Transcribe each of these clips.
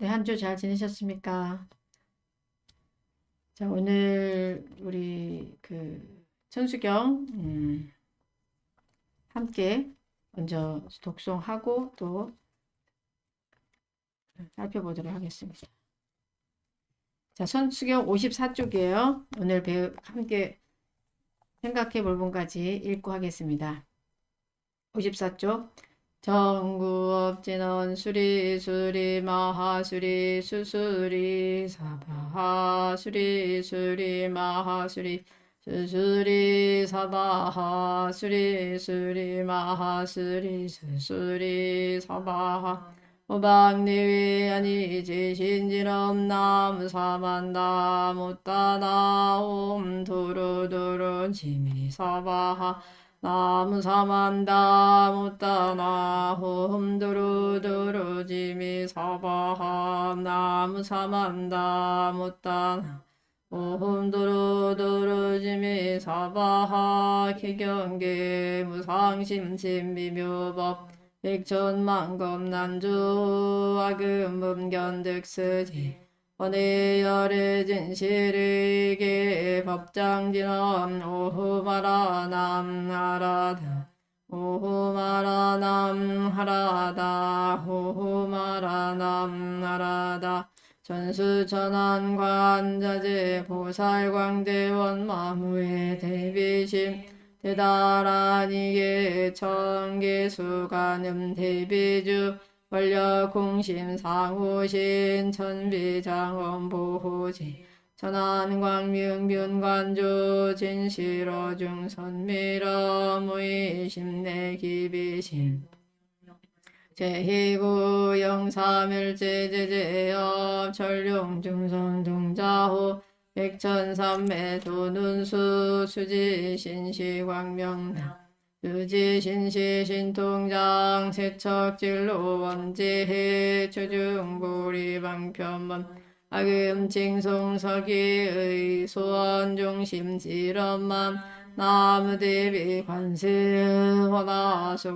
네, 한 주 잘 지내셨습니까? 자, 오늘 우리 천수경 함께 먼저 독송하고 또 살펴보도록 하겠습니다. 자, 천수경 54쪽이에요. 오늘 함께 생각해 볼 부분까지 읽고 하겠습니다. 54쪽. 정구업진원 수리수리 마하수리 수수리 사바하수리 수리 마하수리 수수리 사바하수리 수리 마하수리 수수리 사바하 오박리위 아니지 신진엄남 사만다 못다나옴 도루도루 지미사바하 나무사만다 못다나 홈두루두루 지미사바하 나무사만다 못다나 홈두루두루 지미사바하 기경계 무상심심비묘법 백천만검난주 아금음견득스지 원해열의 진실에게 법장진엄 오후마라남하라다 오후마라남하라다 오후마라남하라다 전수천안관자재 보살광대원 마무의 대비심 대다라니게 청계수관음 대비주 원력공심 상호신 천비장엄 보호지 천안광명변관조 진실어중 선미러 무의심 내기비심 제희구 영사멸제제제업 전룡중선동자호 백천삼매 도눈수 수지신시광명당 수지신시신통장 세척진로 원제해 초중고리방편문 아금징송서기의 소원중심지런만 나무대비 관세의 허나속칠제법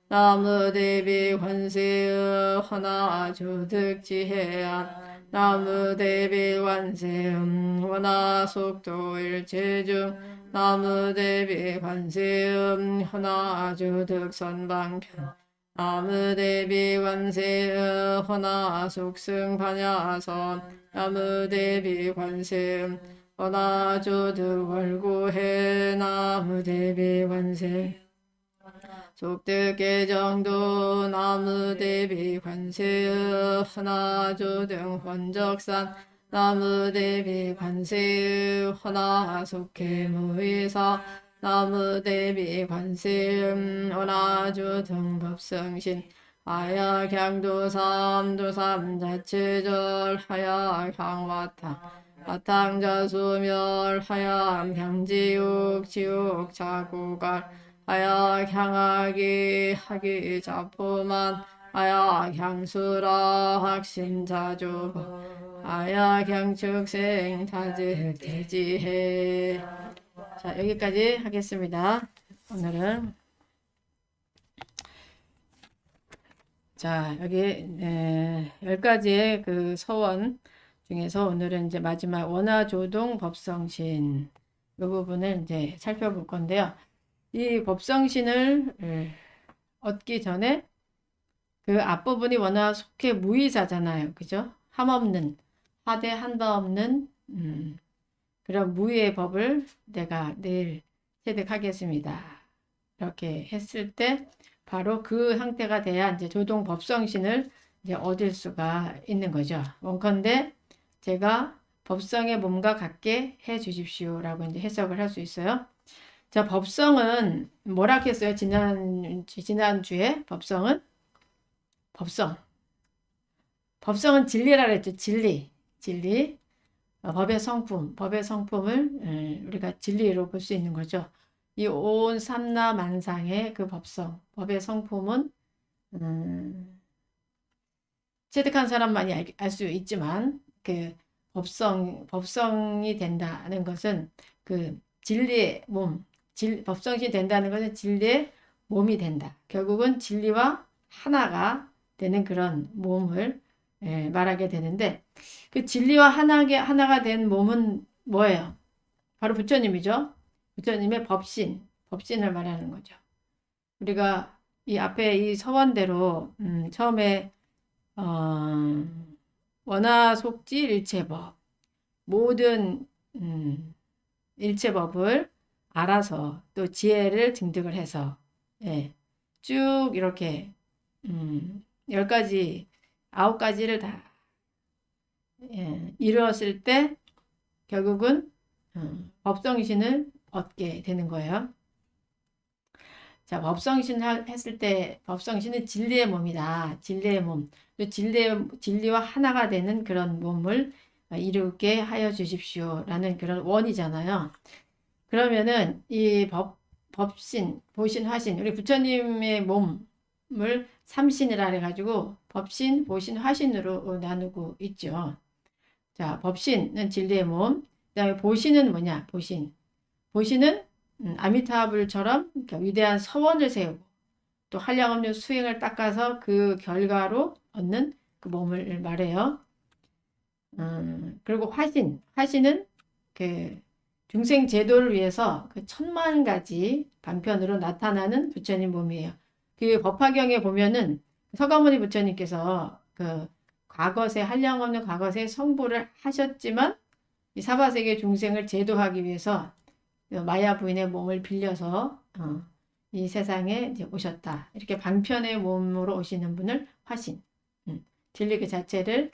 나무대비 관세의 허나조득지해안 나무대비 관세음 허나속도일체중 나무대비 관세음 허나조득선방편 나무대비 관세음 허나속승반야선 나무대비 관세음 허나조득월구해 나무대비 관세 속득계정도 나무대비 관세의 허나조등 혼적산 나무대비 관세의 허나속해무의사 나무대비 관세음 허나조등 법성신 하야향도삼 자체절 하야향와탕 와탕자수멸 하야향지옥 지옥 자구갈 하야향하기 하기 자포만 하야향수라 학심자조법 하야향축생 다직대지해. 자, 여기까지 하겠습니다. 오늘은 자, 여기 10가지의 그 서원 중에서 오늘은 이제 마지막 원화조동 법성신 이 부분을 이제 살펴볼 건데요. 이 법성신을 얻기 전에 그 앞부분이 원화 속해 무의사잖아요. 그죠? 함없는, 하대 한바 없는 그런 무의의 법을 내가 내일 체득하겠습니다. 이렇게 했을 때 바로 그 상태가 돼야 이제 조동 법성신을 이제 얻을 수가 있는 거죠. 원컨대 제가 법성의 몸과 같게 해 주십시오라고 이제 해석을 할 수 있어요. 자, 법성은 뭐라 했어요? 지난주에 법성은 법성은 진리라 그랬죠. 진리. 법의 성품을 우리가 진리로 볼 수 있는 거죠. 이 온 삼라 만상의 그 법성, 법의 성품은 체득한 사람만이 알 수 있지만 그 법성이 된다는 것은 그 진리의 몸, 법성이 된다는 것은 진리의 몸이 된다. 결국은 진리와 하나가 되는 그런 몸을 말하게 되는데, 그 진리와 하나가 된 몸은 뭐예요? 바로 부처님이죠. 부처님의 법신을 말하는 거죠. 우리가 이 앞에 이 서원대로 처음에 원하속지 일체법, 모든 일체법을 알아서 또 지혜를 증득을 해서 쭉 이렇게 10가지, 9가지를 다 이루었을 때 결국은 법성신을 얻게 되는 거예요. 자, 법성신 했을 때 법성신은 진리의 몸이다. 진리의 몸. 진리와 하나가 되는 그런 몸을 이루게 하여 주십시오. 라는 그런 원이잖아요. 그러면은 이 법신, 보신, 화신, 우리 부처님의 몸을 삼신이라 해가지고 법신, 보신, 화신으로 나누고 있죠. 자, 법신은 진리의 몸. 그 다음에 보신은 뭐냐? 보신은 아미타불처럼 위대한 서원을 세우고 또 한량없는 수행을 닦아서 그 결과로 얻는 그 몸을 말해요. 그리고 화신은 그 중생 제도를 위해서 그 10,000가지 반편으로 나타나는 부처님 몸이에요. 그 법화경에 보면은 서가모니 부처님께서 그 과거세 한량없는 과거세 성불을 하셨지만 이 사바세계 중생을 제도하기 위해서 마야 부인의 몸을 빌려서 이 세상에 이제 오셨다. 이렇게 반편의 몸으로 오시는 분을 화신, 진리 그 자체를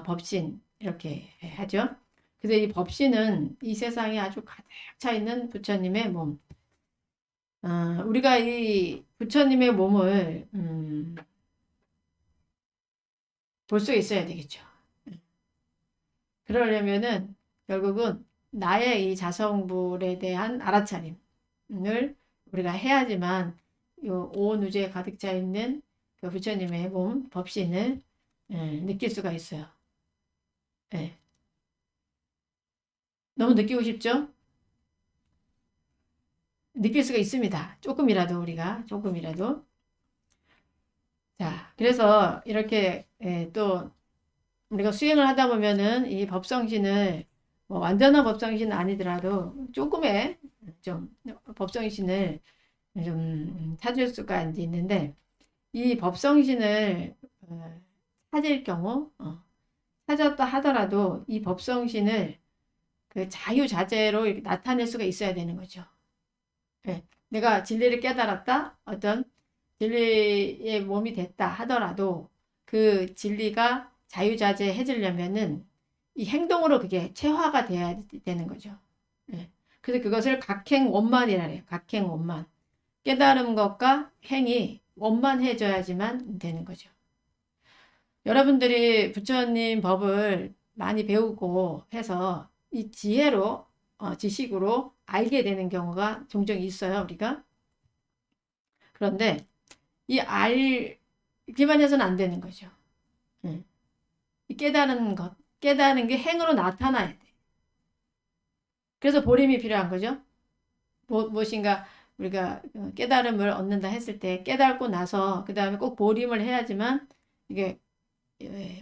법신 이렇게 하죠. 그래서 이 법신은 이 세상에 아주 가득 차 있는 부처님의 몸. 우리가 이 부처님의 몸을 볼 수 있어야 되겠죠. 그러려면은 결국은 나의 이 자성불에 대한 알아차림을 우리가 해야지만 온 우주에 가득 차 있는 그 부처님의 몸, 법신을 느낄 수가 있어요. 예. 너무 느끼고 싶죠? 느낄 수가 있습니다. 조금이라도. 자, 그래서 이렇게 또 우리가 수행을 하다 보면은 이 법성신을 뭐 완전한 법성신은 아니더라도 조금의 좀 법성신을 좀 찾을 수가 이제 있는데 이 법성신을 찾을 경우 찾았다 하더라도 이 법성신을 그 자유자재로 이렇게 나타낼 수가 있어야 되는 거죠. 내가 진리를 깨달았다, 어떤 진리의 몸이 됐다 하더라도 그 진리가 자유자재해지려면은 이 행동으로 그게 체화가 돼야 되는 거죠. 그래서 그것을 각행원만이라 해요. 각행원만. 깨달은 것과 행이 원만해져야지만 되는 거죠. 여러분들이 부처님 법을 많이 배우고 해서 이 지혜로, 지식으로 알게 되는 경우가 종종 있어요, 우리가. 그런데 이 알기만 해서는 안 되는 거죠. 이 깨달은 게 행으로 나타나야 돼. 그래서 보림이 필요한 거죠. 무엇인가 우리가 깨달음을 얻는다 했을 때 깨닫고 나서 그 다음에 꼭 보림을 해야지만 이게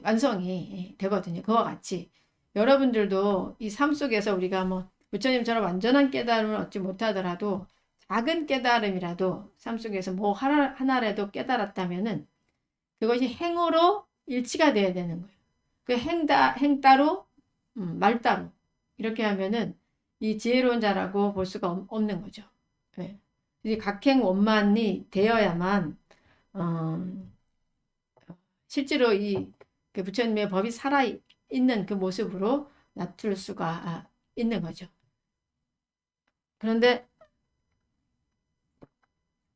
완성이 되거든요. 그와 같이 여러분들도 이 삶 속에서 우리가 뭐 부처님처럼 완전한 깨달음을 얻지 못하더라도 작은 깨달음이라도 삶 속에서 뭐 하나라도 깨달았다면은 그것이 행으로 일치가 돼야 되는 거예요. 그 행 따로 말 따로 이렇게 하면은 이 지혜로운 자라고 볼 수가 없는 거죠. 네. 이 각행원만이 되어야만 실제로 그 부처님의 법이 살아 있는 그 모습으로 나타날 수가 있는 거죠. 그런데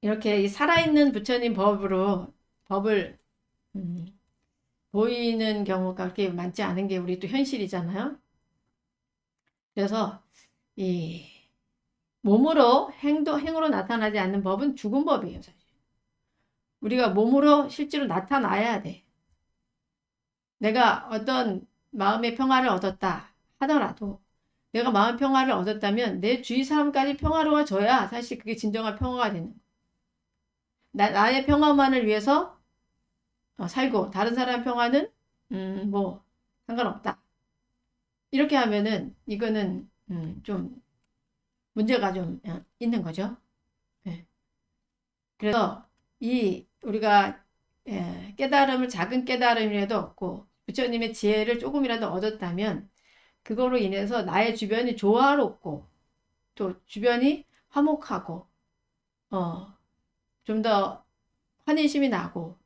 이렇게 이 살아있는 부처님 법을 보이는 경우가 그렇게 많지 않은 게 우리 또 현실이잖아요. 그래서 이 몸으로 행으로 나타나지 않는 법은 죽은 법이에요, 사실. 우리가 몸으로 실제로 나타나야 돼. 내가 어떤 마음의 평화를 얻었다 하더라도 내가 마음 평화를 얻었다면 내 주위 사람까지 평화로워져야 사실 그게 진정한 평화가 되는 거예요. 나의 평화만을 위해서 살고 다른 사람 평화는 뭐 상관없다. 이렇게 하면은 이거는 좀 문제가 좀 있는 거죠. 예. 그래서 이 우리가 깨달음을 작은 깨달음이라도 얻고 부처님의 지혜를 조금이라도 얻었다면 그거로 인해서 나의 주변이 조화롭고 또 주변이 화목하고 좀 더 환희심이 나고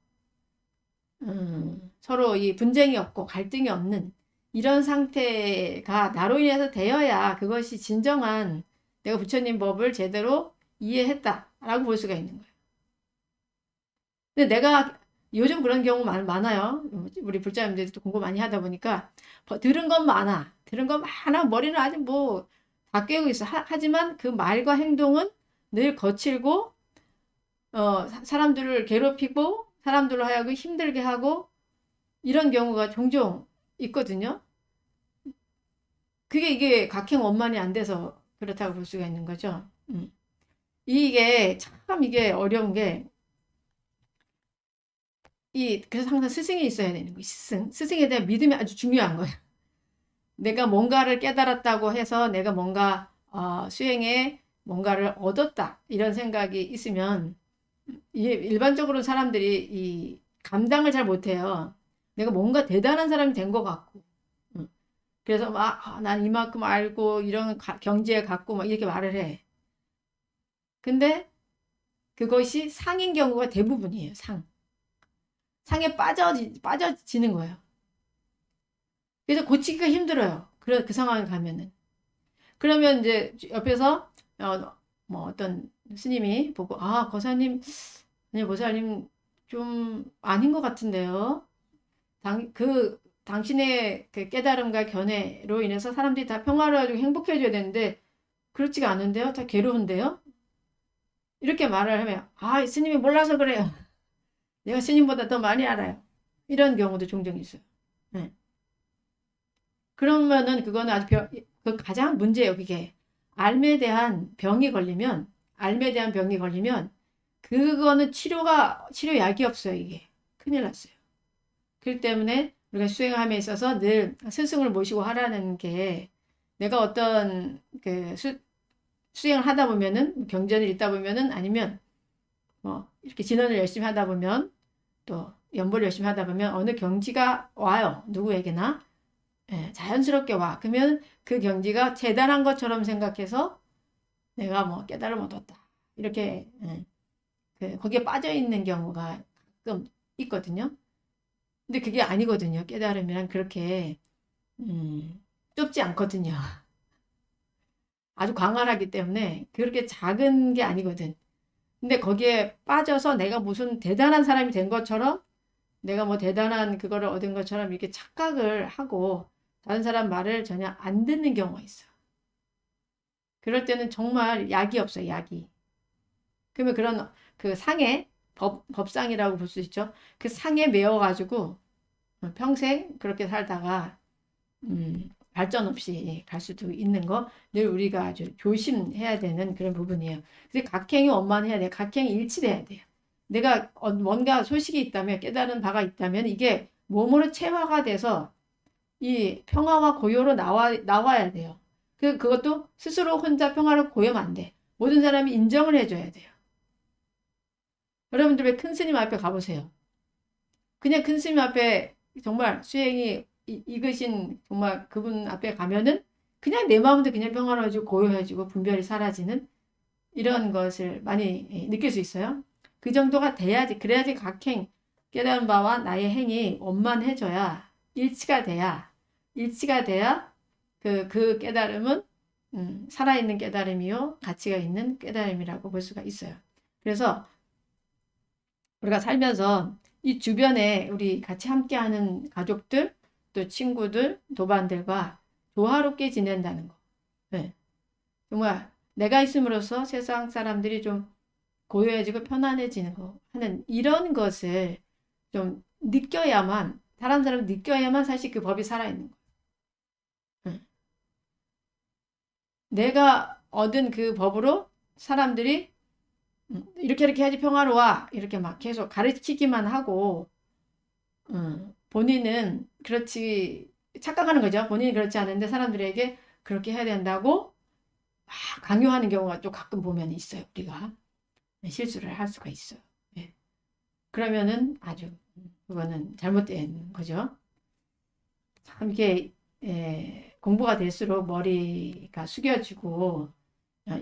서로 이 분쟁이 없고 갈등이 없는 이런 상태가 나로 인해서 되어야 그것이 진정한 내가 부처님 법을 제대로 이해했다라고 볼 수가 있는 거예요. 근데 내가 요즘 그런 경우 많아요. 우리 불자님들도 공부 많이 하다 보니까 들은 건 많아. 들은 건 많아. 머리는 아직 뭐 다 깨고 있어. 하지만 그 말과 행동은 늘 거칠고 사람들을 괴롭히고 사람들로 하여금 힘들게 하고 이런 경우가 종종 있거든요. 이게 각행원만이 안 돼서 그렇다고 볼 수가 있는 거죠. 이게 참 이게 어려운 게 그래서 항상 스승이 있어야 되는 거예요. 스승에 대한 믿음이 아주 중요한 거예요. 내가 뭔가를 깨달았다고 해서 내가 뭔가 수행에 뭔가를 얻었다 이런 생각이 있으면 일반적으로 사람들이 이 감당을 잘 못해요. 내가 뭔가 대단한 사람이 된 것 같고 그래서 막 난 이만큼 알고 이런 경지에 갔고 막 이렇게 말을 해. 근데 그것이 상인 경우가 대부분이에요. 상에 빠져지는 거예요. 그래서 고치기가 힘들어요. 그 상황에 가면은. 그러면 이제 옆에서 뭐 어떤 스님이 보고 거사님, 아니 보살님 좀 아닌 것 같은데요. 당신의 그 깨달음과 견해로 인해서 사람들이 다 평화로워지고 행복해져야 되는데 그렇지가 않은데요. 다 괴로운데요. 이렇게 말을 하면 스님이 몰라서 그래요. 내가 스님보다 더 많이 알아요. 이런 경우도 종종 있어요. 네. 그러면은 그거는 그 가장 문제예요. 그게 알에 대한 병이 걸리면 그거는 치료약이 없어요. 이게 큰일 났어요. 그렇기 때문에 우리가 수행함에 있어서 늘 스승을 모시고 하라는 게 내가 어떤 그 수행을 하다 보면은 경전을 읽다 보면은 아니면 뭐 이렇게 진언을 열심히 하다 보면 또 연보를 열심히 하다 보면 어느 경지가 와요. 누구에게나 자연스럽게 와. 그러면 그 경지가 대단한 것처럼 생각해서 내가 뭐 깨달음 얻었다. 이렇게 거기에 빠져 있는 경우가 가끔 있거든요. 근데 그게 아니거든요. 깨달음이란 그렇게 좁지 않거든요. 아주 광활하기 때문에 그렇게 작은 게 아니거든. 근데 거기에 빠져서 내가 무슨 대단한 사람이 된 것처럼 내가 뭐 대단한 그거를 얻은 것처럼 이렇게 착각을 하고 다른 사람 말을 전혀 안 듣는 경우가 있어. 그럴 때는 정말 약이 없어요. 약이. 그러면 그런 그 상에 법상이라고 볼 수 있죠. 그 상에 매여가지고 평생 그렇게 살다가 발전 없이 갈 수도 있는 거 늘 우리가 아주 조심해야 되는 그런 부분이에요. 근데 각행이 원만해야 돼요. 각행이 일치돼야 돼요. 내가 뭔가 소식이 있다면 깨달은 바가 있다면 이게 몸으로 체화가 돼서 이 평화와 고요로 나와야 돼요. 그것도 스스로 혼자 평화를 고요면 안 돼. 모든 사람이 인정을 해줘야 돼요. 여러분들 왜 큰 스님 앞에 가보세요. 그냥 큰 스님 앞에 정말 수행이 익으신 정말 그분 앞에 가면은 그냥 내 마음도 그냥 평화로워지고 고요해지고 분별이 사라지는 이런 것을 많이 느낄 수 있어요. 그 정도가 돼야지, 그래야지 각행, 깨달은 바와 나의 행이 원만해져야, 일치가 돼야 그 깨달음은 살아있는 깨달음이요, 가치가 있는 깨달음이라고 볼 수가 있어요. 그래서 우리가 살면서 이 주변에 우리 같이 함께하는 가족들, 또 친구들, 도반들과 조화롭게 지낸다는 거. 네. 정말 내가 있음으로써 세상 사람들이 좀 고요해지고 편안해지는 거 하는 이런 것을 좀 느껴야만 다른 사람 느껴야만 사실 그 법이 살아있는 거예요. 네. 내가 얻은 그 법으로 사람들이 이렇게 해야지 평화로워 이렇게 막 계속 가르치기만 하고 본인은 그렇지 착각하는 거죠. 본인이 그렇지 않은데 사람들에게 그렇게 해야 된다고 막 강요하는 경우가 또 가끔 보면 있어요. 우리가 실수를 할 수가 있어요. 예. 그러면은 아주 그거는 잘못된 거죠. 참 이게 공부가 될수록 머리가 숙여지고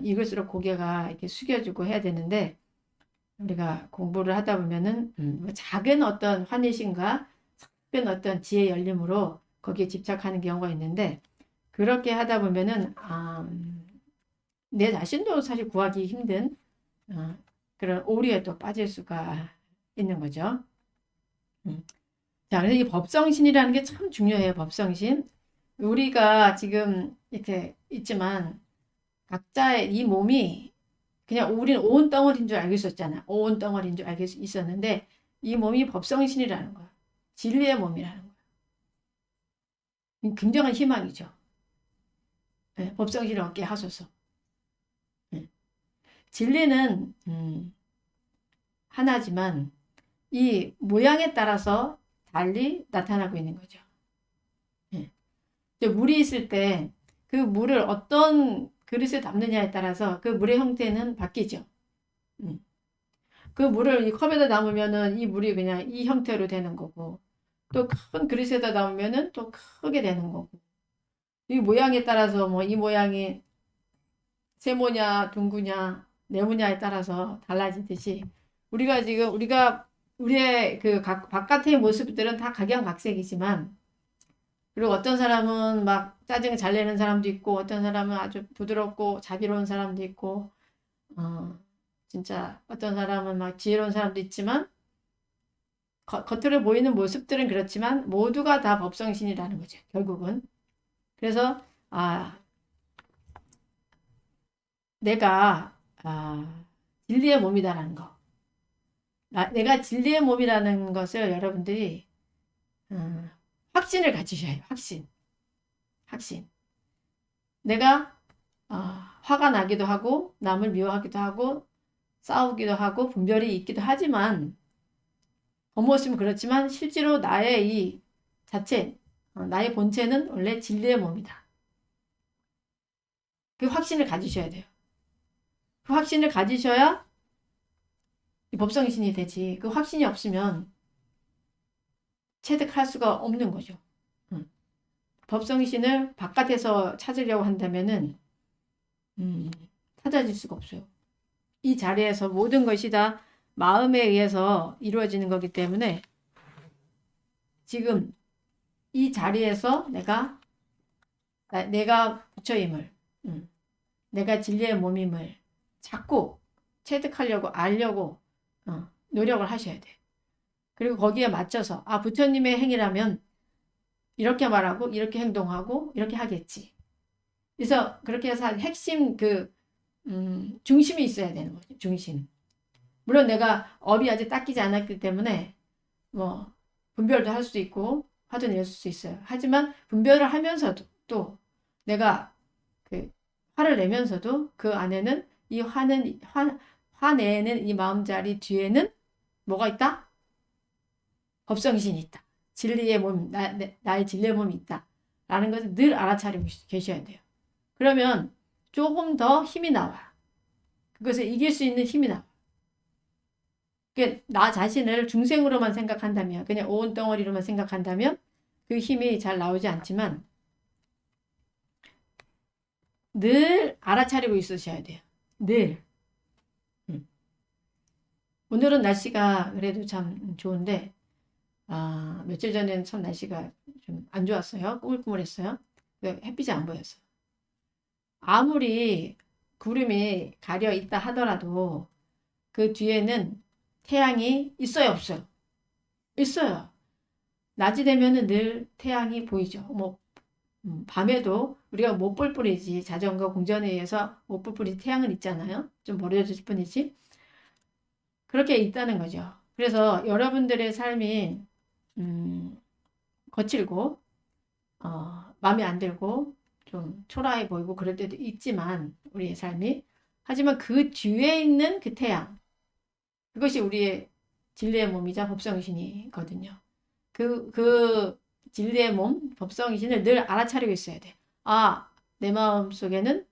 익을수록 고개가 이렇게 숙여지고 해야 되는데 우리가 공부를 하다 보면은 뭐 작은 어떤 환희심과 작은 어떤 지혜 열림으로 거기에 집착하는 경우가 있는데 그렇게 하다 보면은 내 자신도 사실 구하기 힘든 그런 오류에 또 빠질 수가 있는 거죠. 자, 그래서 이 법성신이라는 게 참 중요해요. 법성신. 우리가 지금 이렇게 있지만 각자의 이 몸이 그냥 우리는 온 덩어리인 줄 알고 있었잖아. 온 덩어리인 줄 알고 있었는데 이 몸이 법성신이라는 거야. 진리의 몸이라는 거야. 굉장한 희망이죠. 네, 법성신을 얻게 하소서. 네. 진리는 하나지만 이 모양에 따라서 달리 나타나고 있는 거죠. 네. 물이 있을 때 그 물을 어떤 그릇에 담느냐에 따라서 그 물의 형태는 바뀌죠. 그 물을 이 컵에다 담으면은 이 물이 그냥 이 형태로 되는 거고 또 큰 그릇에다 담으면은 또 크게 되는 거고 이 모양에 따라서 뭐 이 모양이 세모냐 둥구냐 네모냐에 따라서 달라지듯이 우리가 지금 우리의 그 바깥의 모습들은 다 각양각색이지만 그리고 어떤 사람은 막 짜증 잘 내는 사람도 있고 어떤 사람은 아주 부드럽고 자비로운 사람도 있고 진짜 어떤 사람은 막 지혜로운 사람도 있지만 겉으로 보이는 모습들은 그렇지만 모두가 다 법성신이라는 거죠. 결국은. 그래서 내가 진리의 몸이다라는 거. 내가 진리의 몸이라는 것을 여러분들이 확신을 가지셔야 해요. 확신. 내가 화가 나기도 하고 남을 미워하기도 하고 싸우기도 하고 분별이 있기도 하지만 겉모습은 그렇지만 실제로 나의 이 자체 나의 본체는 원래 진리의 몸이다. 그 확신을 가지셔야 돼요. 그 확신을 가지셔야 이 법성신이 되지. 그 확신이 없으면 체득할 수가 없는 거죠. 법성신을 바깥에서 찾으려고 한다면은 찾아질 수가 없어요. 이 자리에서 모든 것이 다 마음에 의해서 이루어지는 거기 때문에 지금 이 자리에서 내가 부처임을 내가 진리의 몸임을 자꾸 체득하려고 알려고 노력을 하셔야 돼. 그리고 거기에 맞춰서 부처님의 행위라면 이렇게 말하고 이렇게 행동하고 이렇게 하겠지. 그래서 그렇게 해서 핵심 중심이 있어야 되는 거죠. 중심. 물론 내가 업이 아직 닦이지 않았기 때문에 뭐 분별도 할 수 있고 화도 낼 수 있어요. 하지만 분별을 하면서도 또 내가 그 화를 내면서도 그 안에는 이 화내는 이 마음자리 뒤에는 뭐가 있다? 법성신이 있다. 진리의 몸, 나의 진리의 몸이 있다. 라는 것을 늘 알아차리고 계셔야 돼요. 그러면 조금 더 힘이 나와. 그것을 이길 수 있는 힘이 나와. 나 자신을 중생으로만 생각한다면, 그냥 온 덩어리로만 생각한다면 그 힘이 잘 나오지 않지만 늘 알아차리고 있으셔야 돼요. 늘. 오늘은 날씨가 그래도 참 좋은데 며칠 전에는 참 날씨가 좀 안 좋았어요. 꾸물꾸물했어요. 햇빛이 안 보였어. 아무리 구름이 가려 있다 하더라도 그 뒤에는 태양이 있어요, 없어요? 있어요. 낮이 되면은 늘 태양이 보이죠. 뭐 밤에도 우리가 못 볼 뿐이지 자전거 공전에 의해서 못 볼 뿐이지 태양은 있잖아요. 좀 버려질 뿐이지. 그렇게 있다는 거죠. 그래서 여러분들의 삶이 거칠고 마음에 안 들고 좀 초라해 보이고 그럴 때도 있지만 우리의 삶이 하지만 그 뒤에 있는 그 태양 그것이 우리의 진리의 몸이자 법성신이거든요. 그 진리의 몸, 법성신을 늘 알아차리고 있어야 돼. 아, 내 마음 속에는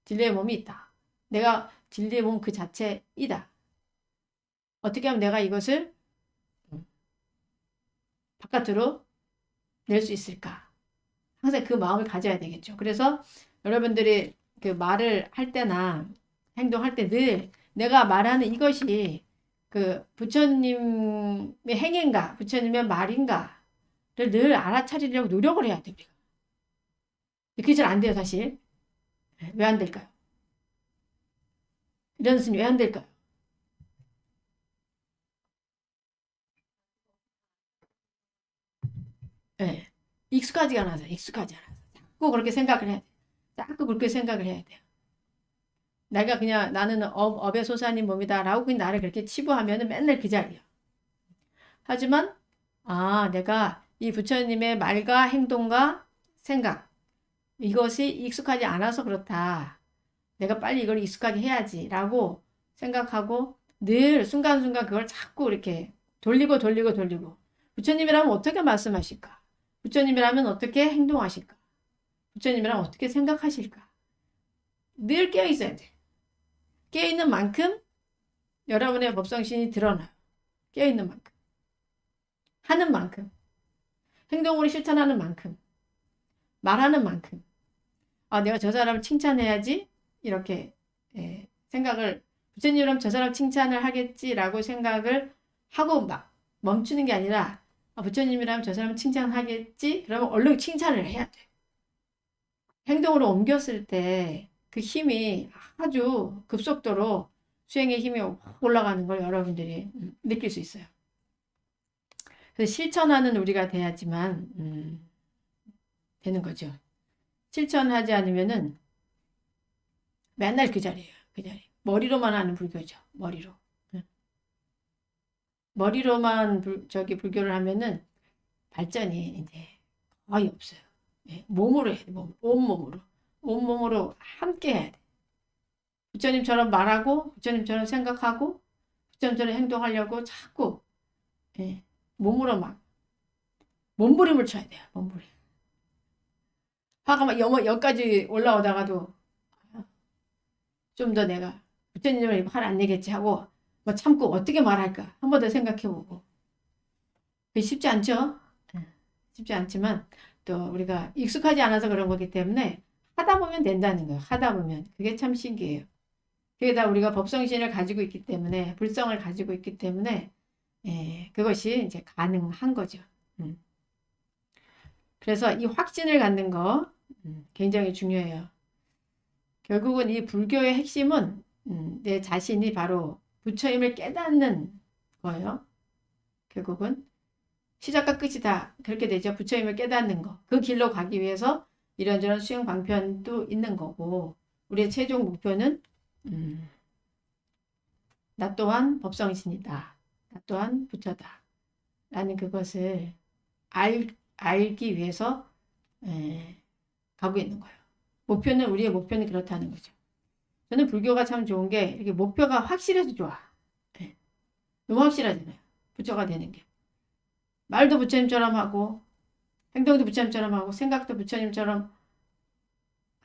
진리의 몸이 있다. 내가 진리의 몸 그 자체이다. 어떻게 하면 내가 이것을 바깥으로 낼 수 있을까? 항상 그 마음을 가져야 되겠죠. 그래서 여러분들이 그 말을 할 때나 행동할 때 늘 내가 말하는 이것이 그 부처님의 행인가, 부처님의 말인가를 늘 알아차리려고 노력을 해야 돼, 우리가. 그게 잘 안 돼요, 사실. 왜 안 될까요? 이런 것은 왜 안 될까요? 예. 익숙하지가 않아서, 익숙하지 않아서. 자꾸 그렇게 생각을 해야 돼. 자꾸 그렇게 생각을 해야 돼요. 내가 그냥 나는 업의 소산인 몸이다라고 그냥 나를 그렇게 치부하면 맨날 그 자리야. 하지만, 아, 내가 이 부처님의 말과 행동과 생각, 이것이 익숙하지 않아서 그렇다. 내가 빨리 이걸 익숙하게 해야지라고 생각하고 늘 순간순간 그걸 자꾸 이렇게 돌리고 돌리고 돌리고 부처님이라면 어떻게 말씀하실까? 부처님이라면 어떻게 행동하실까? 부처님이라면 어떻게 생각하실까? 늘 깨어 있어야 돼. 깨어 있는 만큼 여러분의 법성신이 드러나요. 깨어 있는 만큼. 하는 만큼. 행동으로 실천하는 만큼. 말하는 만큼. 아, 내가 저 사람을 칭찬해야지. 이렇게 생각을 부처님이라면 저 사람 칭찬을 하겠지라고 생각을 하고 막 멈추는 게 아니라 아, 부처님이라면 저 사람 칭찬하겠지? 그러면 얼른 칭찬을 해야 돼. 행동으로 옮겼을 때 그 힘이 아주 급속도로 수행의 힘이 올라가는 걸 여러분들이 느낄 수 있어요. 그래서 실천하는 우리가 돼야지만 되는 거죠. 실천하지 않으면은 맨날 그 자리예요. 그 자리. 머리로만 하는 불교죠. 머리로. 머리로만 불교를 하면은 발전이 이제 거의 없어요. 몸으로 해야 돼. 온몸으로. 온몸으로 함께 해야 돼. 부처님처럼 말하고, 부처님처럼 생각하고, 부처님처럼 행동하려고 자꾸, 몸으로 막, 몸부림을 쳐야 돼요. 몸부림. 화가 막 여기까지 올라오다가도, 좀 더 내가, 부처님을 화를 안 내겠지 하고, 뭐 참고 어떻게 말할까? 한 번 더 생각해보고. 그게 쉽지 않죠? 쉽지 않지만, 또 우리가 익숙하지 않아서 그런 거기 때문에, 하다 보면 된다는 거예요. 하다 보면. 그게 참 신기해요. 그게 다 우리가 법성신을 가지고 있기 때문에, 불성을 가지고 있기 때문에, 그것이 이제 가능한 거죠. 그래서 이 확신을 갖는 거 굉장히 중요해요. 결국은 이 불교의 핵심은 내 자신이 바로 부처임을 깨닫는 거예요. 결국은 시작과 끝이 다 그렇게 되죠. 부처임을 깨닫는 거. 그 길로 가기 위해서 이런저런 수행 방편도 있는 거고 우리의 최종 목표는 나 또한 법성신이다. 나 또한 부처다. 라는 그것을 알기 위해서 가고 있는 거예요. 우리의 목표는 그렇다는 거죠. 저는 불교가 참 좋은 게 이렇게 목표가 확실해서 좋아. 너무 확실하잖아요. 부처가 되는 게. 말도 부처님처럼 하고 행동도 부처님처럼 하고 생각도 부처님처럼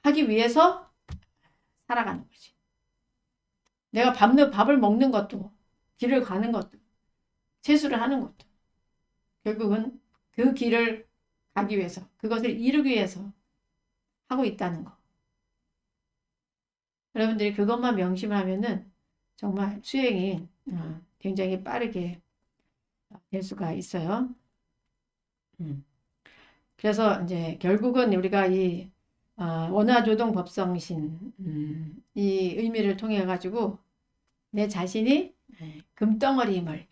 하기 위해서 살아가는 거지. 내가 밥을 먹는 것도 길을 가는 것도 세수를 하는 것도 결국은 그 길을 가기 위해서 그것을 이루기 위해서 하고 있다는 거. 여러분들이 그것만 명심을 하면은 정말 수행이 굉장히 빠르게 될 수가 있어요. 그래서 이제 결국은 우리가 이 원화조동 법성신 이 의미를 통해 가지고 내 자신이 금덩어리임을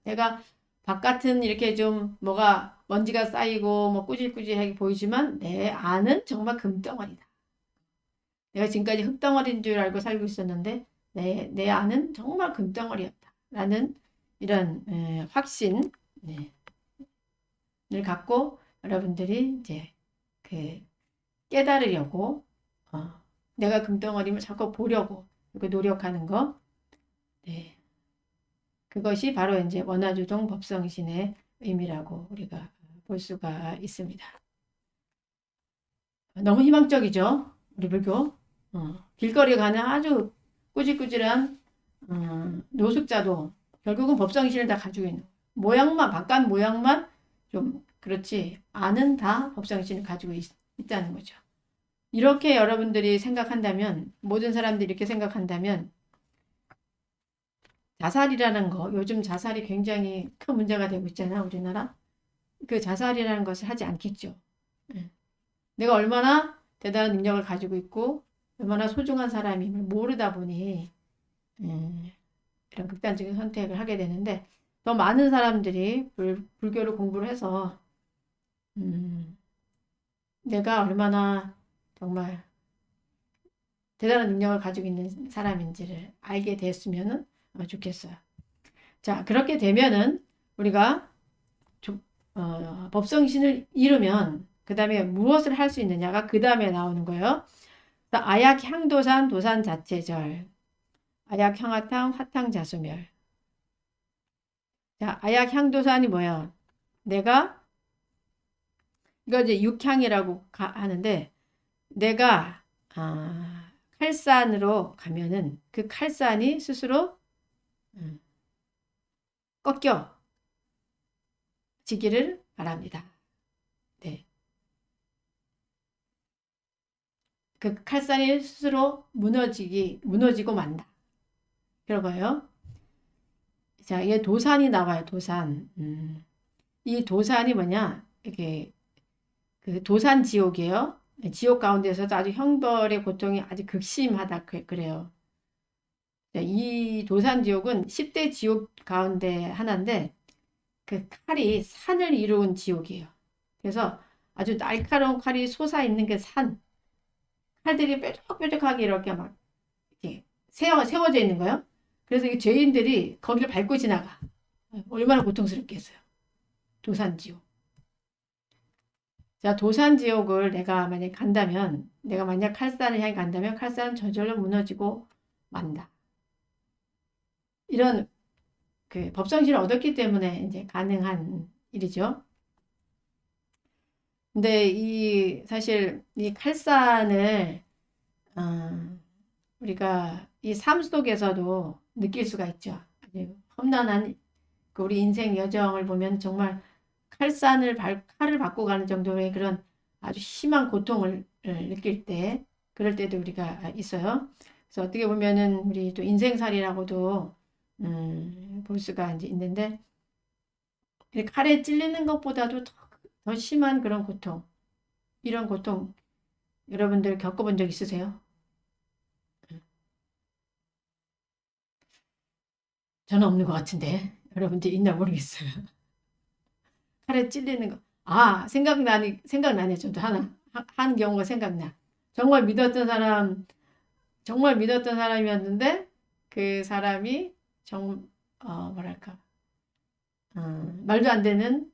내가 바깥은 이렇게 좀 뭐가 먼지가 쌓이고 뭐 꾸질꾸질하게 보이지만 내 안은 정말 금덩어리다. 내가 지금까지 흙덩어리인 줄 알고 살고 있었는데 내 안은 정말 금덩어리였다. 라는 이런 확신을 갖고 여러분들이 이제 그 깨달으려고 내가 금덩어리를 자꾸 보려고 노력하는 거. 네. 그것이 바로 이제 원화주동 법성신의 의미라고 우리가 볼 수가 있습니다. 너무 희망적이죠? 우리 불교. 길거리에 가는 아주 꾸질꾸질한 노숙자도 결국은 법성신을 다 가지고 있는 모양만 바깥 모양만 좀 그렇지 안은 다 법성신을 가지고 있다는 거죠. 이렇게 여러분들이 생각한다면 모든 사람들이 이렇게 생각한다면 자살이라는 거 요즘 자살이 굉장히 큰 문제가 되고 있잖아 우리나라. 그 자살이라는 것을 하지 않겠죠. 내가 얼마나 대단한 능력을 가지고 있고 얼마나 소중한 사람임을 모르다 보니 이런 극단적인 선택을 하게 되는데 더 많은 사람들이 불교를 공부를 해서 내가 얼마나 정말 대단한 능력을 가지고 있는 사람인지를 알게 됐으면 좋겠어요. 자, 그렇게 되면은 우리가 법성신을 이루면 그 다음에 무엇을 할 수 있느냐가 그 다음에 나오는 거예요. 아약 향도산 도산 자체절 아약 향화탕 화탕 자수멸. 자, 아약 향도산이 뭐야? 내가 이거 이제 육향이라고 하는데 내가 칼산으로 가면은 그 칼산이 스스로 꺾여 지기를 바랍니다. 네. 그 칼산이 스스로 무너지고 만다. 그런 거예요. 자, 이게 도산이 나와요. 도산. 이 도산이 뭐냐? 이게 그 도산 지옥이에요. 지옥 가운데서도 아주 형벌의 고통이 아주 극심하다 그래요. 이 도산 지옥은 10대 지옥 가운데 하나인데 그 칼이 산을 이루은 지옥이에요. 그래서 아주 날카로운 칼이 솟아있는 게 산. 칼들이 뾰족뾰족하게 이렇게 막 이렇게 세워져 있는 거예요. 그래서 이 죄인들이 거기를 밟고 지나가. 얼마나 고통스럽겠어요. 도산지옥. 자, 도산지옥을 내가 만약 간다면, 내가 만약 칼산을 향해 간다면 칼산은 저절로 무너지고 만다. 이런 그 법성신을 얻었기 때문에 이제 가능한 일이죠. 근데 사실 이 칼산을 우리가 이 삶 속에서도 느낄 수가 있죠. 아주 험난한 그 우리 인생 여정을 보면 정말 칼을 받고 가는 정도의 그런 아주 심한 고통을 느낄 때, 그럴 때도 우리가 있어요. 그래서 어떻게 보면은 우리 또 인생살이라고도 볼 수가 이제 있는데, 칼에 찔리는 것보다도 더 심한 그런 고통, 이런 고통 여러분들 겪어본 적 있으세요? 저는 없는 것 같은데 여러분들 있나 모르겠어요. 칼에 찔리는 거. 생각나네. 저도 한 경우가 생각나. 정말 믿었던 사람이었는데 그 사람이 뭐랄까 말도 안 되는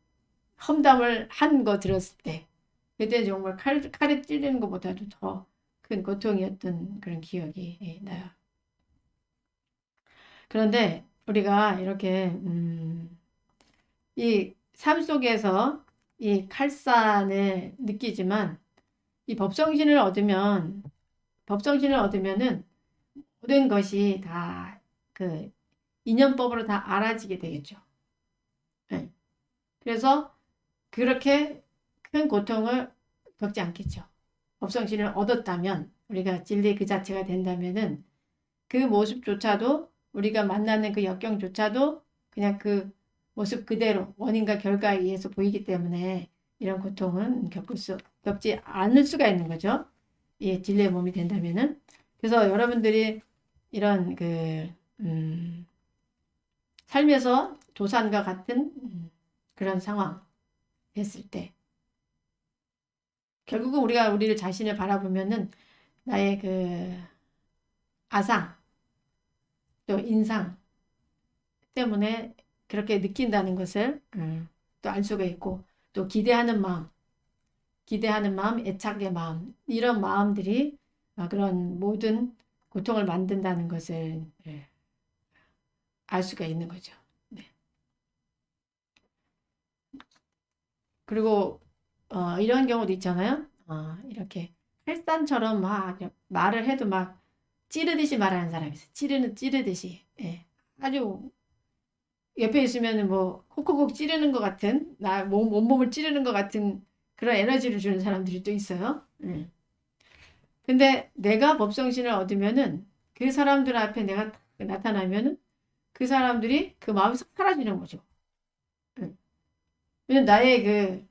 험담을 한 거 들었을 때 그때 정말 칼에 찔리는 것보다도 더 큰 고통이었던 그런 기억이 나요. 그런데 우리가 이렇게 이 삶 속에서 이 칼산을 느끼지만 이 법성신을 얻으면은 모든 것이 다 그 인연법으로 다 알아지게 되겠죠. 네. 그래서 그렇게 큰 고통을 겪지 않겠죠. 법성신을 얻었다면 우리가 진리 그 자체가 된다면은 그 모습조차도 우리가 만나는 그 역경조차도 그냥 그 모습 그대로 원인과 결과에 의해서 보이기 때문에 이런 고통은 겪지 않을 수가 있는 거죠. 예, 진리의 몸이 된다면은. 그래서 여러분들이 이런 삶에서 도산과 같은 그런 상황 됐을 때 결국은 우리가 우리를 자신을 바라보면은 나의 그 아상 또 인상 때문에 그렇게 느낀다는 것을 또 알 수가 있고 또 기대하는 마음, 애착의 마음 이런 마음들이 그런 모든 고통을 만든다는 것을 알 수가 있는 거죠. 그리고 이런 경우도 있잖아요. 이렇게 헬산처럼 막 말을 해도 막 찌르듯이 말하는 사람이 있어요. 찌르듯이. 예. 아주 옆에 있으면 뭐 콕콕콕 찌르는 것 같은 온몸을 찌르는 것 같은 그런 에너지를 주는 사람들이 또 있어요. 근데 내가 법성신을 얻으면은 그 사람들 앞에 내가 나타나면은 그 사람들이 그 마음이 싹 사라지는 거죠. 왜냐면 나의 그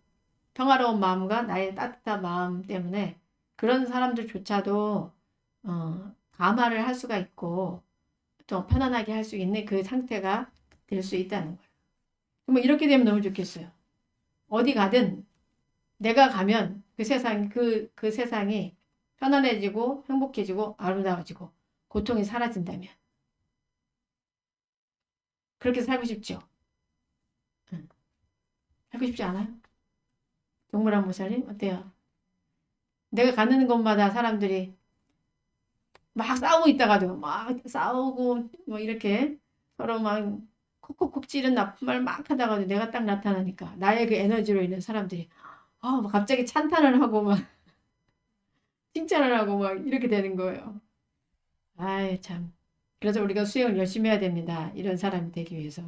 평화로운 마음과 나의 따뜻한 마음 때문에 그런 사람들조차도 감화를 할 수가 있고 또 편안하게 할 수 있는 그 상태가 될 수 있다는 거예요. 뭐 이렇게 되면 너무 좋겠어요. 어디 가든 내가 가면 그 세상이 편안해지고 행복해지고 아름다워지고 고통이 사라진다면 그렇게 살고 싶죠. 응. 살고 싶지 않아요? 동물원 모살님 어때요? 내가 가는 곳마다 사람들이 막 싸우고 있다가도 막 싸우고 뭐 이렇게 서로 막 콕콕콕 찌른 나쁜 말 막 하다가도 내가 딱 나타나니까 나의 그 에너지로 인해 사람들이 막 갑자기 찬탄을 하고 막 칭찬을 하고 막 이렇게 되는 거예요. 아이 참. 그래서 우리가 수행을 열심히 해야 됩니다. 이런 사람이 되기 위해서.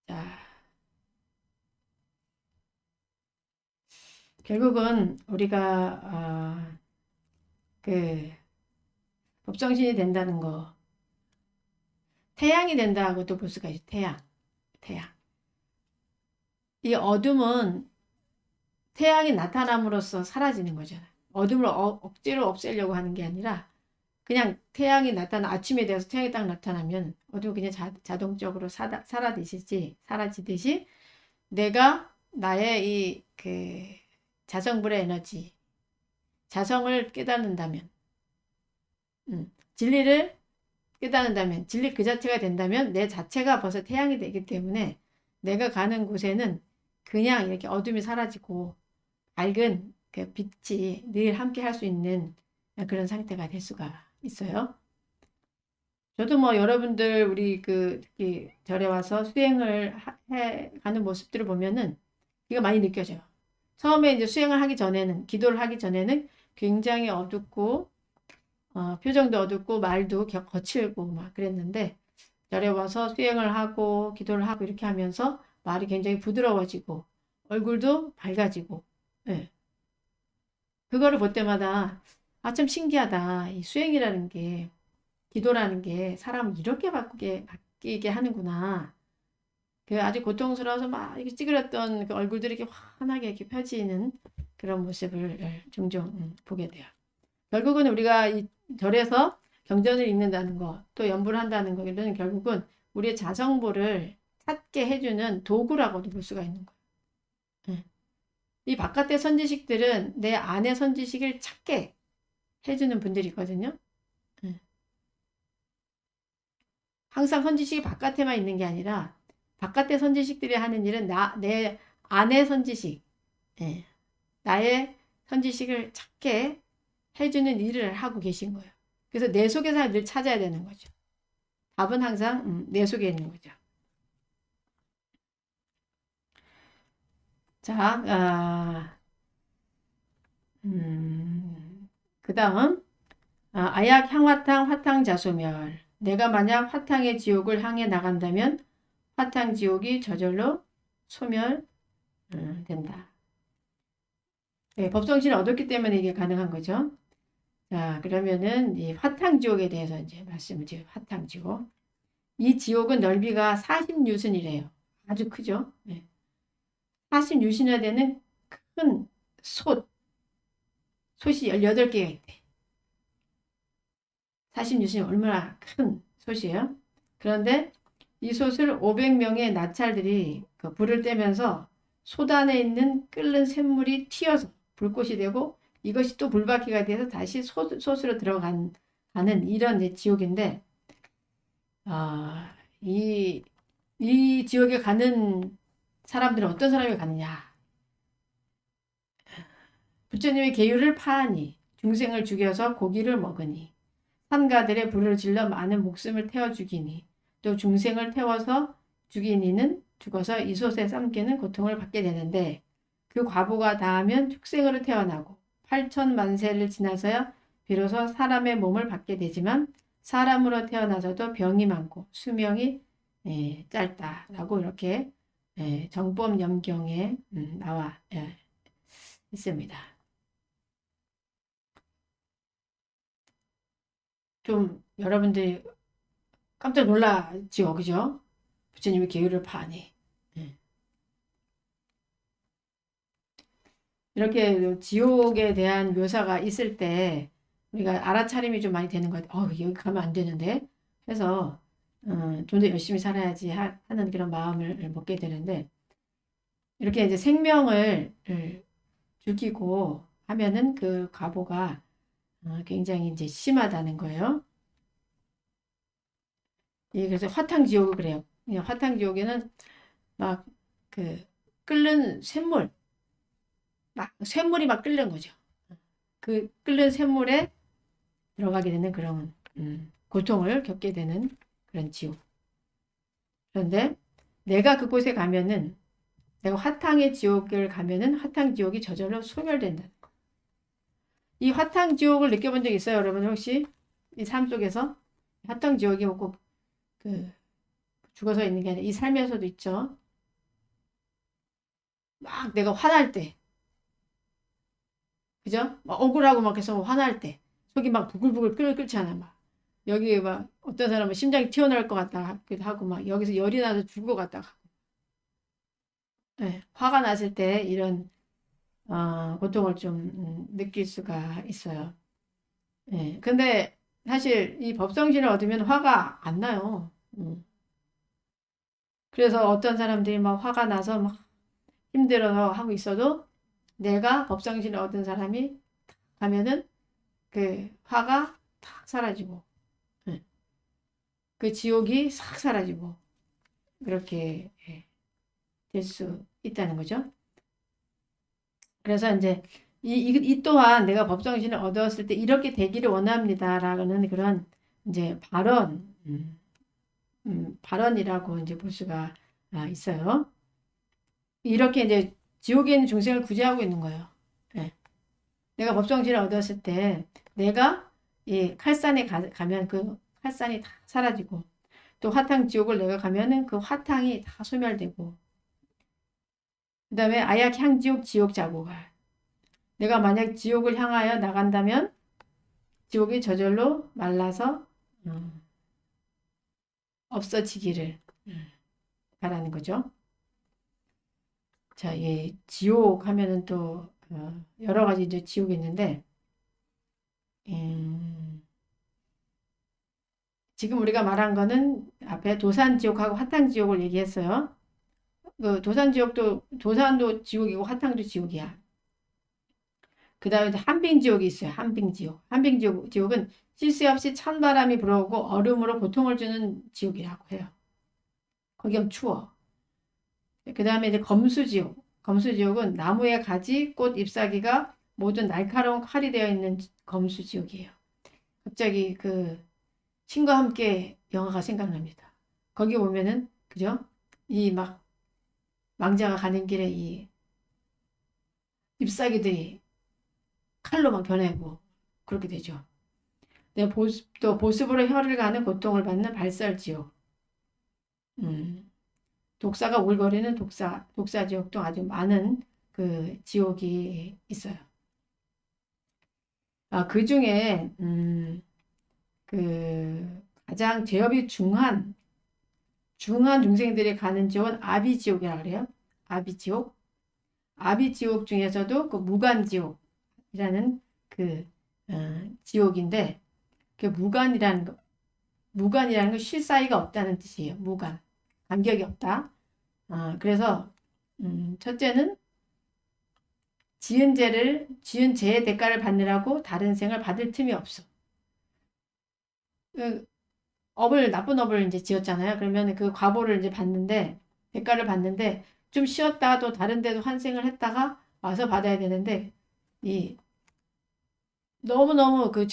자, 결국은 우리가 그 법정신이 된다는 거, 태양이 된다고도 볼 수가 있어요. 태양. 이 어둠은 태양이 나타남으로써 사라지는 거잖아요. 어둠을 억지로 없애려고 하는 게 아니라 그냥 태양이 아침에 되어서 태양이 딱 나타나면 어둠이 그냥 자동적으로 사라지듯이 내가 나의 이 그 자성불의 에너지, 자성을 깨닫는다면, 진리를 깨닫는다면, 진리 그 자체가 된다면 내 자체가 벌써 태양이 되기 때문에 내가 가는 곳에는 그냥 이렇게 어둠이 사라지고 밝은 그 빛이 늘 함께 할 수 있는 그런 상태가 될 수가 있어요. 저도 뭐 여러분들 우리 특히 절에 와서 수행을 해 가는 모습들을 보면은 이거 많이 느껴져요. 처음에 이제 수행을 하기 전에는 기도를 하기 전에는 굉장히 어둡고 표정도 어둡고 말도 거칠고 막 그랬는데 절에 와서 수행을 하고 기도를 하고 이렇게 하면서 말이 굉장히 부드러워지고 얼굴도 밝아지고 예. 그거를 볼 때마다 참 신기하다. 이 수행이라는 게 기도라는 게 사람을 이렇게 바뀌게 하는구나. 그 아주 고통스러워서 막 이렇게 찌그렸던 그 얼굴들이 이렇게 환하게 이렇게 펴지는 그런 모습을 종종 보게 돼요. 결국은 우리가 이 절에서 경전을 읽는다는 거, 또 연불을 한다는 거, 이런 결국은 우리의 자성부를 찾게 해주는 도구라고도 볼 수가 있는 거예요. 이 바깥의 선지식들은 내 안의 선지식을 찾게 해주는 분들이 있거든요. 항상 선지식이 바깥에만 있는 게 아니라 바깥의 선지식들이 하는 일은 내 안의 선지식, 나의 선지식을 찾게 해주는 일을 하고 계신 거예요. 그래서 내 속에서 늘 찾아야 되는 거죠. 답은 항상 내 속에 있는 거죠. 자, 그 다음 아약 향화탕 화탕 자소멸. 내가 만약 화탕의 지옥을 향해 나간다면 화탕 지옥이 저절로 소멸 된다. 네, 법성신을 얻었기 때문에 이게 가능한 거죠. 자, 그러면은 이 화탕 지옥에 대해서 이제 말씀을 드려요. 화탕 지옥. 이 지옥은 넓이가 40유순이래요. 아주 크죠. 네. 40유순이나 되는 큰 솥이 18개가 있대. 40유순이 얼마나 큰 솥이에요. 그런데 이 솥을 500명의 나찰들이 그 불을 떼면서 솥 안에 있는 끓는 샘물이 튀어서 불꽃이 되고 이것이 또 불바퀴가 돼서 다시 솥으로 들어가는 이런 지옥인데 이 지옥에 가는 사람들은 어떤 사람이 가느냐. 부처님의 계율을 파하니 중생을 죽여서 고기를 먹으니 산가들의 불을 질러 많은 목숨을 태워 죽이니 또 중생을 태워서 죽인 이는 죽어서 이솥에 삶기는 고통을 받게 되는데 그 과보가 다하면 축생으로 태어나고 8천만세를 지나서야 비로소 사람의 몸을 받게 되지만 사람으로 태어나서도 병이 많고 수명이 짧다라고 이렇게 정법염경에 나와 있습니다. 좀 여러분들이 깜짝 놀라지요, 그죠? 부처님이 계율을 파니. 이렇게 지옥에 대한 묘사가 있을 때 우리가 알아차림이 좀 많이 되는 것 같아요. 여기 가면 안 되는데 해서 좀 더 열심히 살아야지 하는 그런 마음을 먹게 되는데 이렇게 이제 생명을 죽이고 하면은 그 과보가 굉장히 이제 심하다는 거예요. 그래서 화탕지옥을 그래요. 화탕지옥에는 막 그 끓는 샘물, 샘물이 막 끓는 거죠. 그 끓는 샘물에 들어가게 되는 그런 고통을 겪게 되는 그런 지옥. 그런데 내가 그곳에 가면은 내가 화탕의 지옥을 가면은 화탕지옥이 저절로 소멸된다는 거. 이 화탕지옥을 느껴본 적 있어요, 여러분? 혹시 이 삶 속에서 화탕지옥이 꼭 그 죽어서 있는 게 아니라 이 삶에서도 있죠. 막 내가 화날 때, 그죠? 막 억울하고 막 해서 화날 때 속이 막 부글부글 끓잖아. 막 여기 막 어떤 사람은 심장이 튀어나올 것 같다 하고 막 여기서 열이 나서 죽을 것 같다. 화가 났을 때 이런 고통을 좀 느낄 수가 있어요. 근데 사실 이 법성신을 얻으면 화가 안 나요. 그래서 어떤 사람들이 막 화가 나서 막 힘들어서 하고 있어도 내가 법성신을 얻은 사람이 가면은 그 화가 탁 사라지고 그 지옥이 싹 사라지고 그렇게 될 수 있다는 거죠. 그래서 이제 이 또한 내가 법성신을 얻었을 때 이렇게 되기를 원합니다라는 그런 이제 발언이라고 이제 볼 수가 있어요. 이렇게 이제 지옥에 있는 중생을 구제하고 있는 거예요. 네. 내가 법성신을 얻었을 때 내가 이 칼산에 가면 그 칼산이 다 사라지고 또 화탕 지옥을 내가 가면은 그 화탕이 다 소멸되고 그 다음에 아약 향지옥 지옥 자고갈 내가 만약 지옥을 향하여 나간다면 지옥이 저절로 말라서 없어지기를 바라는 거죠. 자, 이 지옥 하면은 또 여러 가지 이제 지옥이 있는데 지금 우리가 말한 거는 앞에 도산지옥하고 화탕지옥을 얘기했어요. 그 도산도 지옥이고 화탕도 지옥이야. 그 다음에 한빙지옥이 있어요. 한빙지옥. 한빙지옥은 쉴 새 없이 찬바람이 불어오고 얼음으로 고통을 주는 지옥이라고 해요. 거기 추워. 그 다음에 이제 검수지옥. 검수지옥은 나무의 가지, 꽃, 잎사귀가 모두 날카로운 칼이 되어 있는 검수지옥이에요. 갑자기 그 신과 함께 영화가 생각납니다. 거기 보면은 그죠? 이 막 망자가 가는 길에 이 잎사귀들이 칼로 막 변하고 그렇게 되죠. 또 보습으로 혀를 가는 고통을 받는 발설지옥. 독사가 울거리는 독사지옥도 아주 많은 그 지옥이 있어요. 그 중에 그 가장 죄업이 중한 중생들이 가는 지옥은 아비지옥이라고 그래요. 아비지옥. 아비지옥 중에서도 그 무간지옥이라는 그 지옥인데 그 무간이라는 건 쉴 사이가 없다는 뜻이에요. 무간. 간격이 없다. 그래서 첫째는 지은 죄의 대가를 받느라고 다른 생을 받을 틈이 없어. 그 나쁜 업을 이제 지었잖아요. 그러면 그 과보를 이제 대가를 받는데 좀 쉬었다가 또 다른 데도 환생을 했다가 와서 받아야 되는데 너무너무 그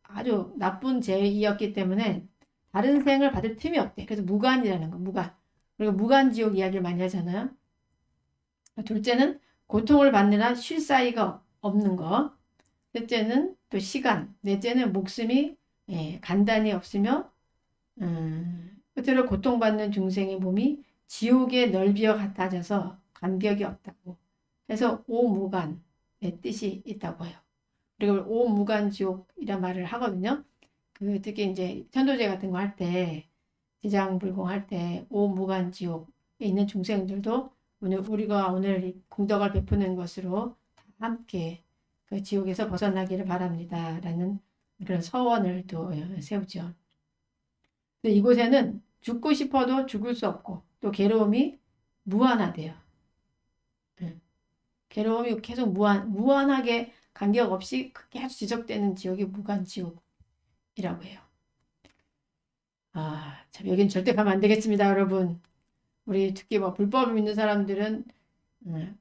아주 나쁜 죄이었기 때문에 다른 생을 받을 틈이 없대. 그래서 무간이라는 거, 무간. 그리고 무간지옥 이야기를 많이 하잖아요. 둘째는 고통을 받느라 쉴 사이가 없는 거. 셋째는 또 시간. 넷째는 목숨이 간단히 없으며 끝으로 고통받는 중생의 몸이 지옥의 넓이와 같아져서 간격이 없다고. 그래서 오무간의 뜻이 있다고 해요. 그리고 오무간지옥이란 말을 하거든요. 그 특히 이제 천도제 같은 거 할 때, 지장불공 할 때 오무간지옥에 있는 중생들도 우리가 오늘 공덕을 베푸는 것으로 다 함께 그 지옥에서 벗어나기를 바랍니다. 라는 그런 서원을 또 세우죠. 이곳에는 죽고 싶어도 죽을 수 없고 또 괴로움이 무한하대요. 괴로움이 계속 무한하게 간격 없이 계속 지속되는 지옥이 무간지옥이라고 해요. 참 여긴 절대 가면 안 되겠습니다, 여러분. 우리 특히 뭐 불법을 믿는 사람들은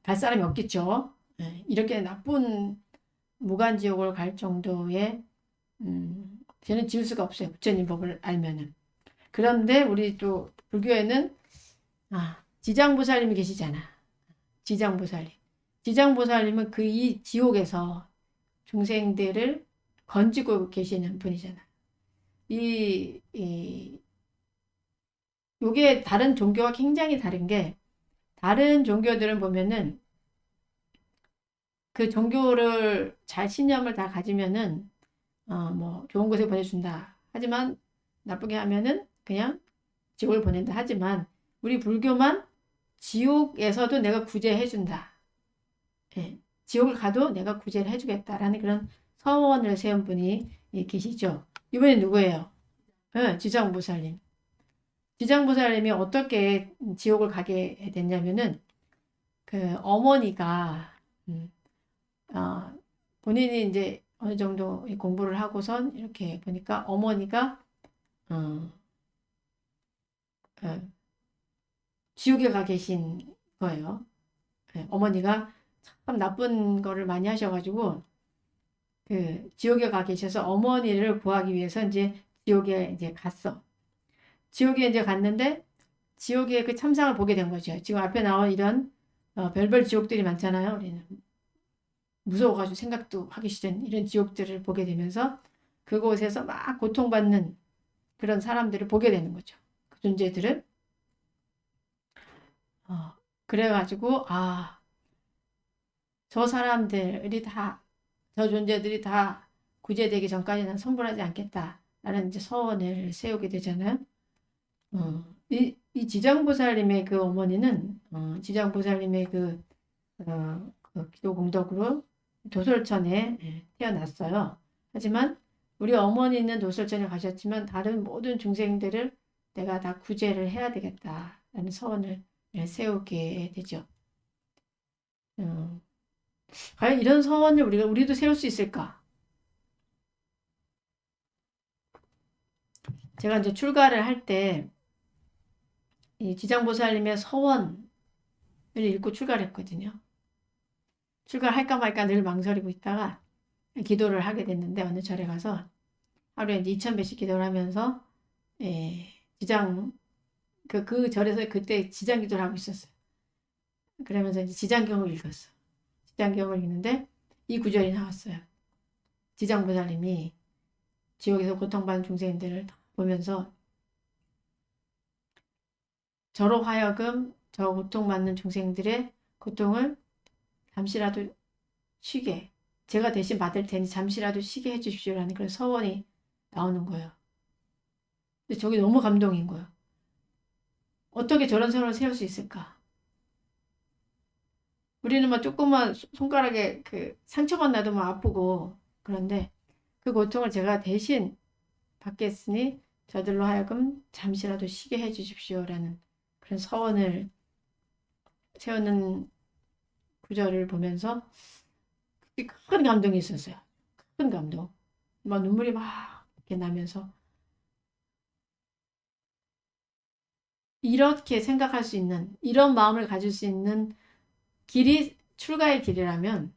갈 사람이 없겠죠. 이렇게 나쁜 무간지옥을 갈 정도의 죄는 지을 수가 없어요. 부처님 법을 알면은. 그런데 우리 또 불교에는 지장보살님이 계시잖아. 지장보살님. 지장보살님은 그 이 지옥에서 중생들을 건지고 계시는 분이잖아. 요게 다른 종교와 굉장히 다른 게, 다른 종교들은 보면은 그 종교를 잘 신념을 다 가지면은 뭐 좋은 곳에 보내준다. 하지만 나쁘게 하면은 그냥 지옥을 보낸다. 하지만 우리 불교만 지옥에서도 내가 구제해준다. 지옥을 가도 내가 구제를 해주겠다라는 그런 서원을 세운 분이 계시죠. 이번에 누구예요? 지장보살님. 지장보살님이 어떻게 지옥을 가게 됐냐면은 그 어머니가 본인이 이제 어느 정도 공부를 하고선 이렇게 보니까 어머니가 지옥에 가 계신 거예요. 어머니가 참 나쁜 거를 많이 하셔가지고 그 지옥에 가 계셔서 어머니를 구하기 위해서 이제 지옥에 이제 갔어. 지옥에 이제 갔는데 지옥의 그 참상을 보게 된 거죠. 지금 앞에 나온 이런 별별 지옥들이 많잖아요. 우리는 무서워가지고 생각도 하기 싫은 이런 지옥들을 보게 되면서 그곳에서 막 고통받는 그런 사람들을 보게 되는 거죠. 그 존재들을. 그래가지고 저 사람들이 다, 저 존재들이 다 구제되기 전까지는 성불하지 않겠다라는 이제 서원을 세우게 되잖아요. 이 지장보살님의 그 어머니는 지장보살님의 그 기도 공덕으로 도솔천에 태어났어요. 하지만 우리 어머니는 도솔천에 가셨지만 다른 모든 중생들을 내가 다 구제를 해야 되겠다라는 서원을 세우게 되죠. 과연 이런 서원을 우리도 세울 수 있을까? 제가 이제 출가를 할 때 이 지장보살님의 서원을 읽고 출가를 했거든요. 출가를 할까 말까 늘 망설이고 있다가 기도를 하게 됐는데 어느 절에 가서 하루에 이제 2000배씩 기도를 하면서 지장 그 절에서 그때 지장 기도를 하고 있었어요. 그러면서 이제 지장경을 읽었어. 지장경을 읽는데 이 구절이 나왔어요. 지장보살님이 지옥에서 고통받는 중생들을 보면서 저로 하여금 저 고통받는 중생들의 고통을 잠시라도 쉬게, 제가 대신 받을 테니 잠시라도 쉬게 해주십시오라는 그런 서원이 나오는 거예요. 근데 저게 너무 감동인 거예요. 어떻게 저런 서원을 세울 수 있을까? 우리는 막 조그만 손가락에 그 상처만 나도 막 아프고 그런데 그 고통을 제가 대신 받겠으니 저들로 하여금 잠시라도 쉬게 해주십시오라는 그런 서원을 세우는 구절을 보면서 큰 감동이 있었어요. 큰 감동. 막 눈물이 막 이렇게 나면서 이렇게 생각할 수 있는, 이런 마음을 가질 수 있는 길이 출가의 길이라면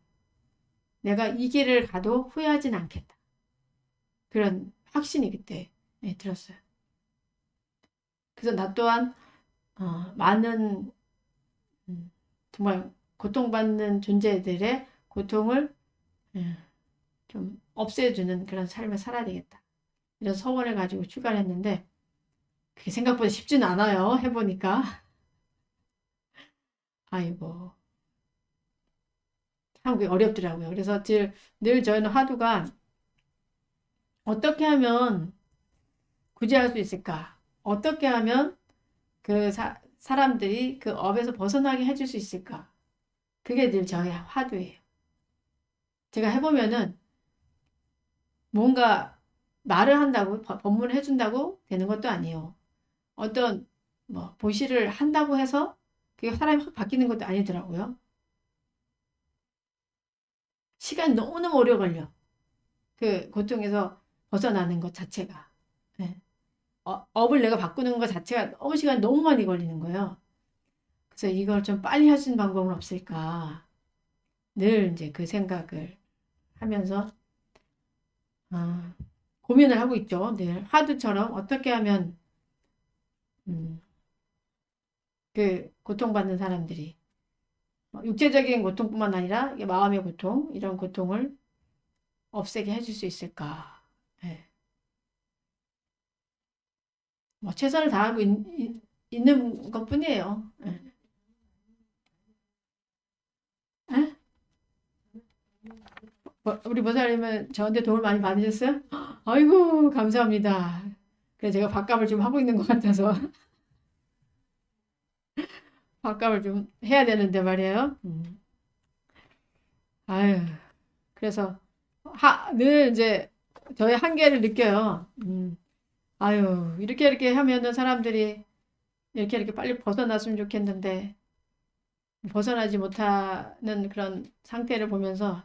내가 이 길을 가도 후회하진 않겠다. 그런 확신이 그때 들었어요. 그래서 나 또한 많은 정말 고통받는 존재들의 고통을 좀 없애주는 그런 삶을 살아야 되겠다. 이런 소원을 가지고 출가를 했는데 그게 생각보다 쉽지는 않아요. 해보니까. 아이고, 참 그게 어렵더라고요. 그래서 늘 저희는 화두가 어떻게 하면 구제할 수 있을까? 어떻게 하면 그 사람들이 그 업에서 벗어나게 해줄 수 있을까? 그게 늘 저의 화두예요. 제가 해보면은 뭔가 말을 한다고, 법문을 해준다고 되는 것도 아니에요. 어떤 뭐 보시를 한다고 해서 그게 사람이 확 바뀌는 것도 아니더라고요. 시간이 너무너무 오래 걸려. 그 고통에서 벗어나는 것 자체가. 네. 업을 내가 바꾸는 것 자체가 너무 시간이 너무 많이 걸리는 거예요. 그래서 이걸 좀 빨리 할 수 있는 방법은 없을까. 늘 이제 그 생각을 하면서 아, 고민을 하고 있죠. 늘 화두처럼 어떻게 하면 음, 그 고통받는 사람들이 육체적인 고통뿐만 아니라 마음의 고통 이런 고통을 없애게 해줄 수 있을까. 네. 뭐 최선을 다하고 있는 것뿐이에요. 네. 에? 우리 보살님은 저한테 도움을 많이 받으셨어요? 아이고 감사합니다. 그래서 제가 밥값을 좀 하고 있는 것 같아서 밥값을 좀 해야 되는데 말이에요. 아유 그래서 늘 이제 저의 한계를 느껴요. 아유 이렇게 하면은 사람들이 이렇게 빨리 벗어났으면 좋겠는데 벗어나지 못하는 그런 상태를 보면서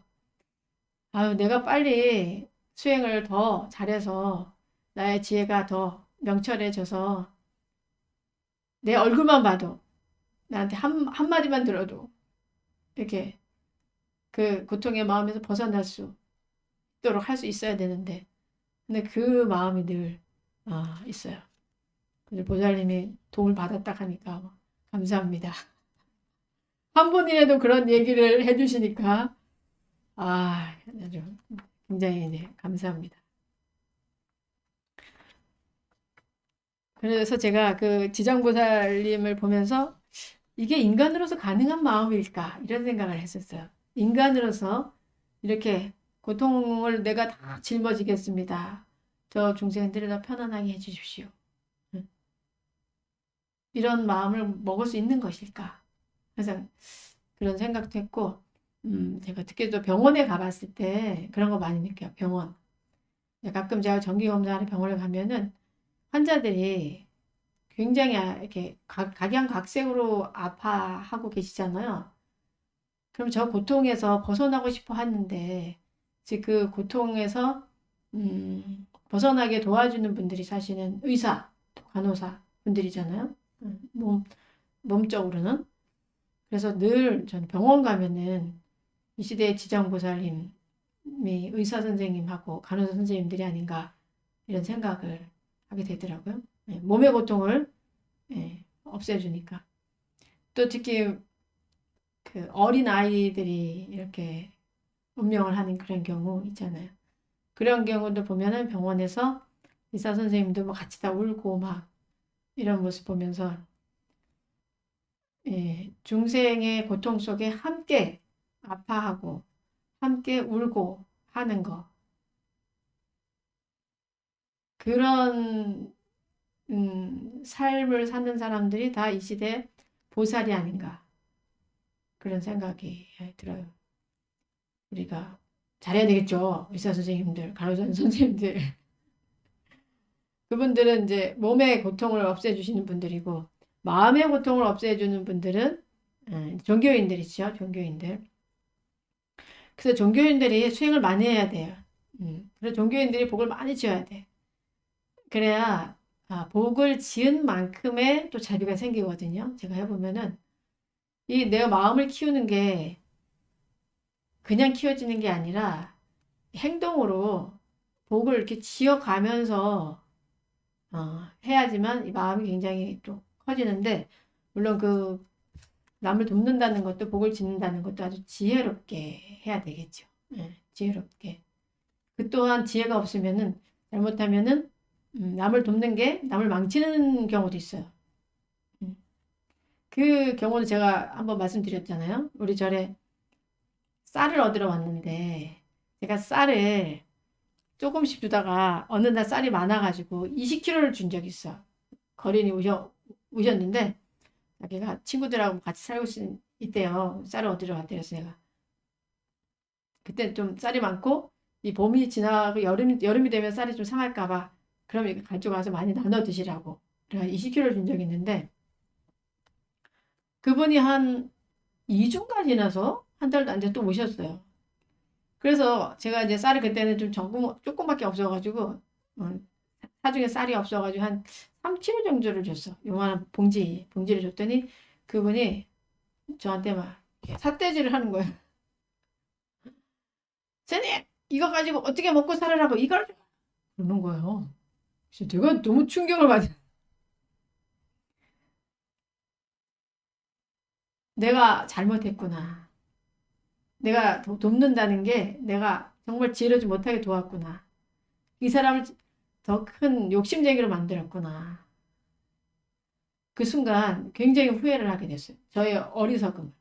아유 내가 빨리 수행을 더 잘해서 나의 지혜가 더 명철해져서 내 얼굴만 봐도 나한테 한마디만 들어도 이렇게 그 고통의 마음에서 벗어날 수 있도록 할 수 있어야 되는데 근데 그 마음이 늘 있어요. 근데 보살님이 도움을 받았다 하니까 감사합니다. 한 분이라도 그런 얘기를 해주시니까 아주 굉장히 감사합니다. 그래서 제가 그 지장보살님을 보면서 이게 인간으로서 가능한 마음일까 이런 생각을 했었어요. 인간으로서 이렇게 고통을 내가 다 짊어지겠습니다. 저 중생들을 더 편안하게 해주십시오. 이런 마음을 먹을 수 있는 것일까? 그래서 그런 생각도 했고, 제가 특히 또 병원에 가봤을 때 그런 거 많이 느껴요. 병원. 가끔 제가 정기검사하러 병원에 가면은 환자들이 굉장히 이렇게 각양각색으로 아파하고 계시잖아요. 그럼 저 고통에서 벗어나고 싶어 하는데, 즉 그 고통에서 벗어나게 도와주는 분들이 사실은 의사, 간호사 분들이잖아요. 몸적으로는. 그래서 늘 저는 병원 가면은 이 시대의 지장보살님이 의사 선생님하고 간호사 선생님들이 아닌가 이런 생각을 하게 되더라고요. 몸의 고통을 없애주니까. 또 특히 그 어린 아이들이 이렇게 운명을 하는 그런 경우 있잖아요. 그런 경우도 보면은 병원에서 의사 선생님도 뭐 같이 다 울고 막 이런 모습 보면서 중생의 고통 속에 함께 아파하고 함께 울고 하는 거. 그런 삶을 사는 사람들이 다 이 시대 보살이 아닌가. 그런 생각이 들어요. 우리가 잘해야 되겠죠. 의사 선생님들, 간호사 선생님들. 그분들은 이제 몸의 고통을 없애주시는 분들이고, 마음의 고통을 없애주는 분들은 종교인들이죠. 종교인들. 그래서 종교인들이 수행을 많이 해야 돼요. 그래서 종교인들이 복을 많이 지어야 돼. 그래야 복을 지은 만큼의 또 자비가 생기거든요. 제가 해보면은 이 내 마음을 키우는 게 그냥 키워지는 게 아니라 행동으로 복을 이렇게 지어가면서 해야지만 이 마음이 굉장히 또 커지는데, 물론 그 남을 돕는다는 것도, 복을 짓는다는 것도 아주 지혜롭게 해야 되겠죠. 예, 지혜롭게. 그 또한 지혜가 없으면은, 잘못하면은 남을 돕는 게 남을 망치는 경우도 있어요. 그 경우는 제가 한번 말씀드렸잖아요. 우리 절에 쌀을 얻으러 왔는데, 제가 쌀을 조금씩 주다가 어느 날 쌀이 많아가지고 20kg를 준 적이 있어. 거린이 오셨는데, 자기가 친구들하고 같이 살고 있대요. 쌀을 얻으러 왔대요, 제가. 그때 좀 쌀이 많고, 이 봄이 지나고 여름이 되면 쌀이 좀 상할까봐, 그럼 이거 가져가서 많이 나눠 드시라고. 그래가 20kg 준 적이 있는데, 그분이 한 2주가 지나서 한 달도 안 돼 또 오셨어요. 그래서 제가 이제 쌀이 그때는 좀 조금밖에 없어가지고, 사중에 쌀이 없어가지고 한 3kg 정도를 줬어. 요만한 봉지를 줬더니 그분이 저한테 막 삿대질을 하는 거예요. 쟤네 이거 가지고 어떻게 먹고 살으라고 이걸 그러는 거예요. 그래서 내가 너무 충격을 받아. 내가 잘못했구나. 내가 돕는다는 게 내가 정말 지혜롭지 못하게 도왔구나. 이 사람을 더 큰 욕심쟁이로 만들었구나. 그 순간 굉장히 후회를 하게 됐어요. 저의 어리석음.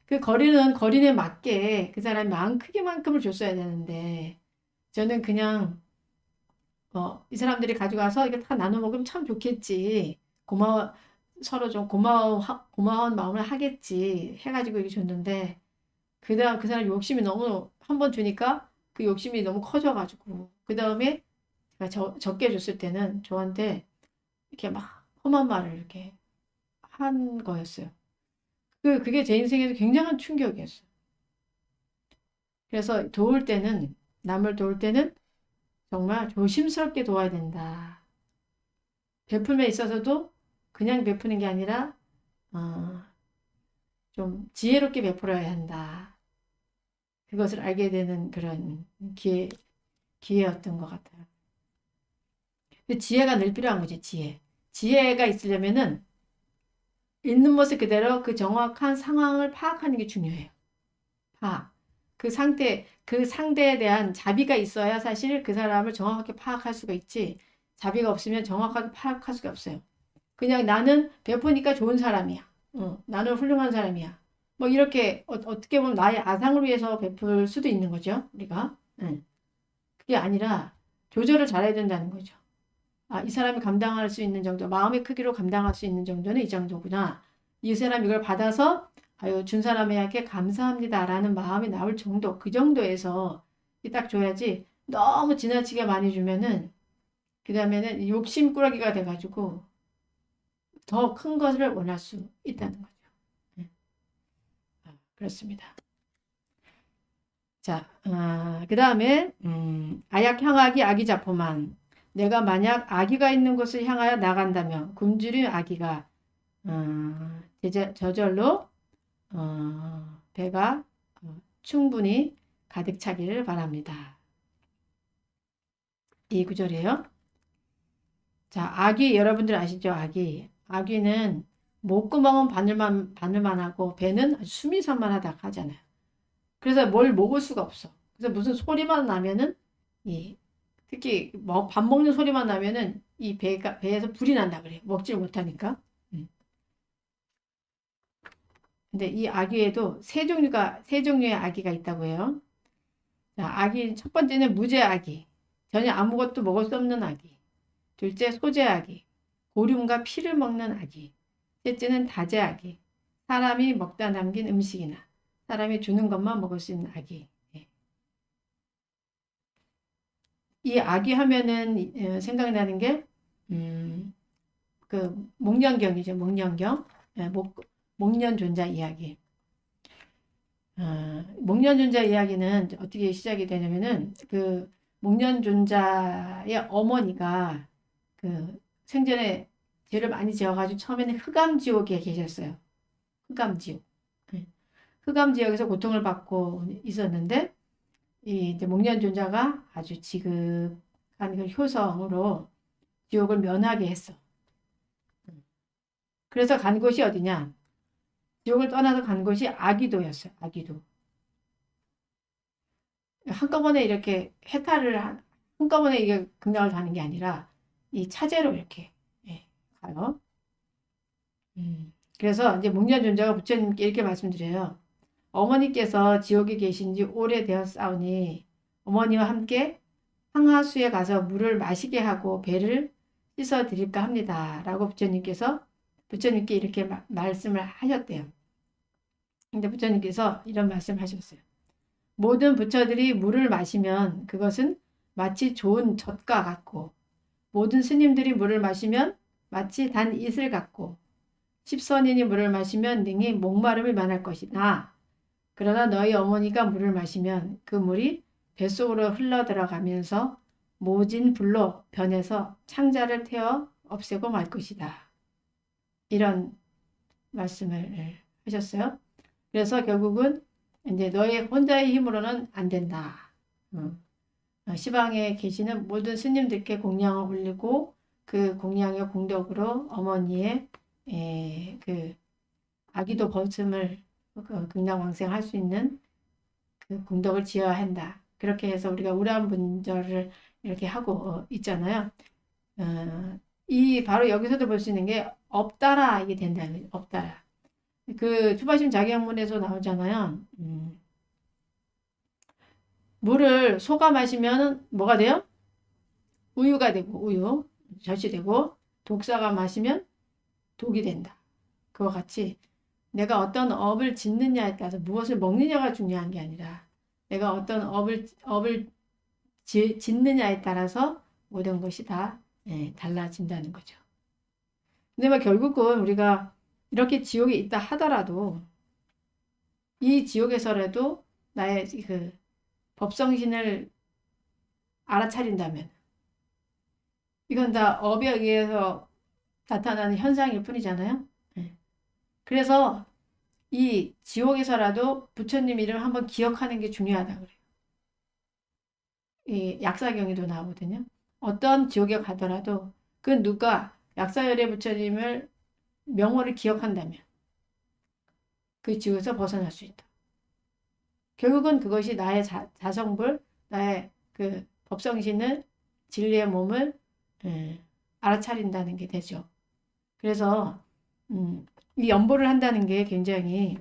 그 거리에 맞게 그 사람이 마음 크기만큼을 줬어야 되는데, 저는 그냥 이 사람들이 가져가서 이거 다 나눠 먹으면 참 좋겠지. 서로 좀 고마운 마음을 하겠지. 해가지고 이렇게 줬는데, 그다음 그 사람 욕심이 너무 한 번 주니까 그 욕심이 너무 커져가지고, 그 다음에 제가 적게 줬을 때는 저한테 이렇게 막 험한 말을 이렇게 한 거였어요. 그게 제 인생에서 굉장한 충격이었어요. 그래서 남을 도울 때는 정말 조심스럽게 도와야 된다. 베풀에 있어서도 그냥 베푸는 게 아니라, 어, 좀 지혜롭게 베풀어야 한다. 그것을 알게 되는 그런 기회였던 것 같아요. 지혜가 늘 필요한 거지, 지혜. 지혜가 있으려면은 있는 모습 그대로 그 정확한 상황을 파악하는 게 중요해요. 파악. 그 상대에 대한 자비가 있어야 사실 그 사람을 정확하게 파악할 수가 있지. 자비가 없으면 정확하게 파악할 수가 없어요. 그냥 나는 베푸니까 좋은 사람이야. 나는 훌륭한 사람이야. 뭐 이렇게 떻게 보면 나의 아상을 위해서 베풀 수도 있는 거죠. 우리가. 그게 아니라 조절을 잘해야 된다는 거죠. 이 사람이 감당할 수 있는 정도, 마음의 크기로 감당할 수 있는 정도는 이 정도구나. 이 사람 이걸 받아서 아유 준 사람에게 감사합니다라는 마음이 나올 정도, 그 정도에서 딱 줘야지. 너무 지나치게 많이 주면은 그 다음에는 욕심꾸러기가 돼가지고 더 큰 것을 원할 수 있다는 거죠. 네. 그렇습니다. 자, 그 다음에 아약 향하기 아기자포만. 내가 만약 아기가 있는 곳을 향하여 나간다면 굶주린 아기가 저절로 배가 충분히 가득 차기를 바랍니다. 이 구절이에요. 자, 아기 여러분들 아시죠? 아기는 목구멍은 바늘만 하고 배는 아주 수미선만하다 하잖아요. 그래서 뭘 먹을 수가 없어. 그래서 무슨 소리만 나면은 특히 밥 먹는 소리만 나면은 이 배에서 불이 난다 그래요. 먹지를 못하니까. 근데 이 아기에도 세 종류의 아기가 있다고 해요. 자, 첫 번째는 무죄 아기. 전혀 아무것도 먹을 수 없는 아기. 둘째 소재 아기. 고름과 피를 먹는 아기. 셋째는 다제 아기. 사람이 먹다 남긴 음식이나 사람이 주는 것만 먹을 수 있는 아기. 이 아기 하면은 생각나는 게 그 목련경이죠. 목련경. 목련존자 이야기. 목련존자 이야기는 어떻게 시작이 되냐면은 그 목련존자의 어머니가 그 생전에 죄를 많이 지어가지고 처음에는 흑암지옥에 계셨어요. 흑암지옥. 흑암지옥에서 고통을 받고 있었는데 이 이제 목련존자가 아주 지극한 그 효성으로 지옥을 면하게 했어. 그래서 간 곳이 어디냐? 지옥을 떠나서 간 곳이 아기도였어요. 아기도. 한꺼번에 이렇게 한꺼번에 이게 극락을 가는 게 아니라 이 차제로 이렇게 예, 가요. 그래서 이제 목련존자가 부처님께 이렇게 말씀드려요. 어머니께서 지옥에 계신 지 오래되었사오니 어머니와 함께 황하수에 가서 물을 마시게 하고 배를 씻어 드릴까 합니다. 라고 부처님께 이렇게 말씀을 하셨대요. 근데 부처님께서 이런 말씀을 하셨어요. 모든 부처들이 물을 마시면 그것은 마치 좋은 젖과 같고 모든 스님들이 물을 마시면 마치 단 이슬 같고 십선인이 물을 마시면 능히 목마름이 만할 것이다. 그러나 너희 어머니가 물을 마시면 그 물이 뱃속으로 흘러 들어가면서 모진 불로 변해서 창자를 태워 없애고 말 것이다. 이런 말씀을 하셨어요. 그래서 결국은 이제 너의 혼자의 힘으로는 안 된다. 시방에 계시는 모든 스님들께 공양을 올리고 그 공양의 공덕으로 어머니의 그 아기도 벗음을 극락왕생할 수 있는 그 공덕을 지어야 한다. 그렇게 해서 우리가 우람분절을 이렇게 하고 있잖아요. 이 바로 여기서도 볼 수 있는 게 없다라 이게 된다는 거죠. 없다라. 그 투바심 자기학문에서 나오잖아요. 물을 소가 마시면 뭐가 돼요? 우유가 되고 우유 젖이 되고 독사가 마시면 독이 된다. 그와 같이 내가 어떤 업을 짓느냐에 따라서 무엇을 먹느냐가 중요한 게 아니라 내가 어떤 업을 짓느냐에 따라서 모든 것이 다 달라진다는 거죠. 근데 뭐 결국은 우리가 이렇게 지옥에 있다 하더라도 이 지옥에서라도 나의 그 법성신을 알아차린다면 이건 다 업에 의해서 나타나는 현상일 뿐이잖아요. 그래서 이 지옥에서라도 부처님 이름을 한번 기억하는 게 중요하다 그래요. 이 약사경에도 나오거든요. 어떤 지옥에 가더라도 그 누가 약사열의 부처님을 명호를 기억한다면 그 지옥에서 벗어날 수 있다. 결국은 그것이 나의 자성불, 나의 그 법성신을 진리의 몸을 알아차린다는 게 되죠. 그래서 이 연보를 한다는 게 굉장히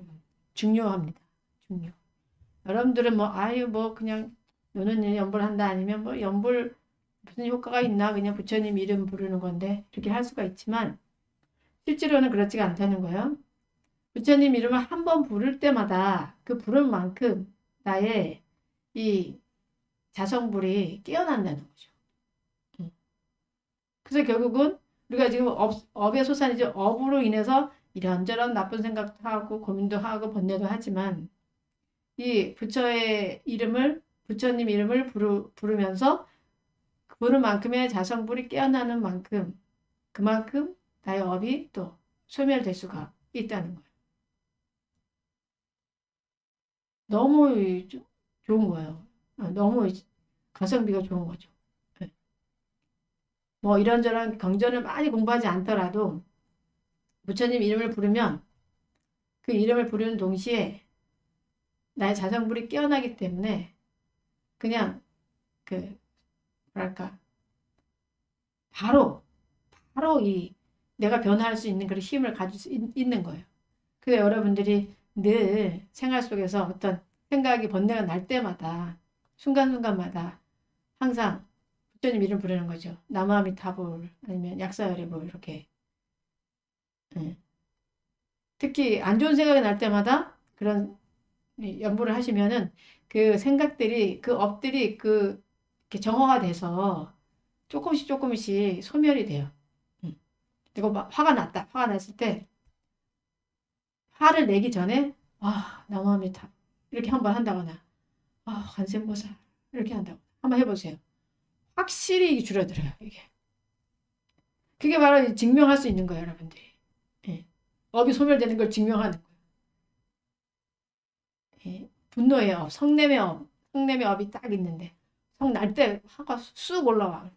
중요합니다. 중요. 여러분들은 뭐 아유 뭐 그냥 노는 연보를 한다 아니면 뭐 연볼 무슨 효과가 있나 그냥 부처님 이름 부르는 건데 이렇게 할 수가 있지만 실제로는 그렇지가 않다는 거예요. 부처님 이름을 한 번 부를 때마다 그 부른 만큼 나의 이 자성불이 깨어난다는 거죠. 그래서 결국은 우리가 지금 업의 소산이죠. 업으로 인해서 이런저런 나쁜 생각도 하고 고민도 하고 번뇌도 하지만 이 부처의 이름을 부처님 이름을 부르면서 부른 만큼의 자성불이 깨어나는 만큼 그만큼 나의 업이 또 소멸될 수가 있다는 거예요. 너무 좋은 거예요. 너무 가성비가 좋은 거죠. 뭐 이런저런 경전을 많이 공부하지 않더라도 부처님 이름을 부르면 그 이름을 부르는 동시에 나의 자성불이 깨어나기 때문에 그냥 그 뭐랄까 바로 이 내가 변화할 수 있는 그런 힘을 가질 수 있는 거예요. 그래서 여러분들이 늘 생활 속에서 어떤 생각이 번뇌가 날 때마다 순간순간마다 항상 부처님 이름 부르는 거죠. 나무아미타불 아니면 약사열애불 이렇게. 특히 안 좋은 생각이 날 때마다 그런 연보를 하시면은 그 생각들이 그 업들이 이렇게 정화가 돼서 조금씩 소멸이 돼요. 그리고 막 화가 났을 때 화를 내기 전에 나무아미타 이렇게 한번 한다거나 관세음보살 이렇게 한다고 한번 해보세요. 확실히 줄어들어요 이게. 그게 바로 증명할 수 있는 거예요 여러분들이. 업이 소멸되는 걸 증명하는 거예요. 분노의 업, 성냄의 업, 성냄의 업이 딱 있는데 성 날 때 화가 쑥 올라와.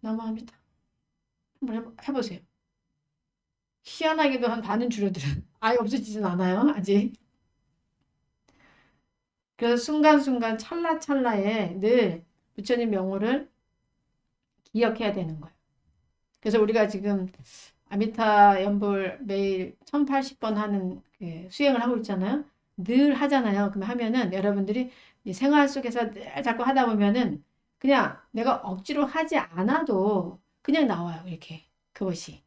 너무합니다. 한번 해보세요. 희한하게도 한 반은 줄어들어요. 아예 없어지진 않아요. 아직. 그래서 순간순간 찰나찰나에 늘 부처님 명호를 기억해야 되는 거예요. 그래서 우리가 지금 아미타 연불 매일 1080번 하는 그 수행을 하고 있잖아요. 늘 하잖아요. 그럼 하면은 여러분들이 생활 속에서 늘 자꾸 하다 보면은 그냥 내가 억지로 하지 않아도 그냥 나와요. 이렇게 그것이.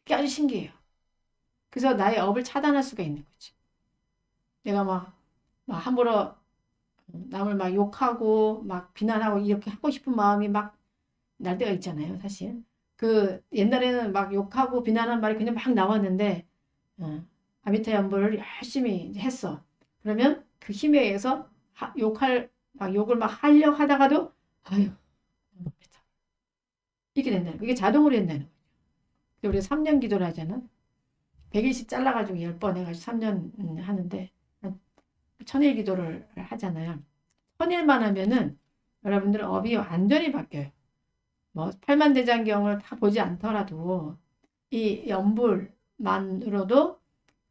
그게 아주 신기해요. 그래서 나의 업을 차단할 수가 있는 거지. 내가 막 함부로 남을 막 욕하고 막 비난하고 이렇게 하고 싶은 마음이 막 날 때가 있잖아요, 사실. 그 옛날에는 막 욕하고 비난한 말이 그냥 막 나왔는데 아미타 연보를 열심히 했어. 그러면 그 힘에 의해서 막 욕을 막 하려고 하다가도 아유 이렇게 된다는 거. 이게 자동으로 된다는 거죠. 우리가 3년 기도를 하잖아. 100일씩 잘라가지고 10번 해가지고 3년 하는데 1000일 기도를 하잖아요. 1000일만 하면은 여러분들 업이 완전히 바뀌어요. 뭐 팔만대장경을 다 보지 않더라도 이 연불만으로도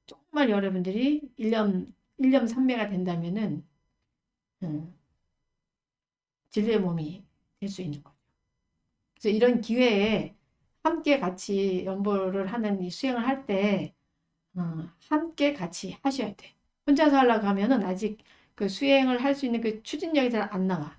정말 여러분들이 1년 3매가 된다면은 진리의 몸이 될 수 있는 거죠. 그래서 이런 기회에 함께 같이 연불을 하는 이 수행을 할 때 함께 같이 하셔야 돼. 혼자서 하려고 하면은 아직 그 수행을 할 수 있는 그 추진력이 잘 안 나와.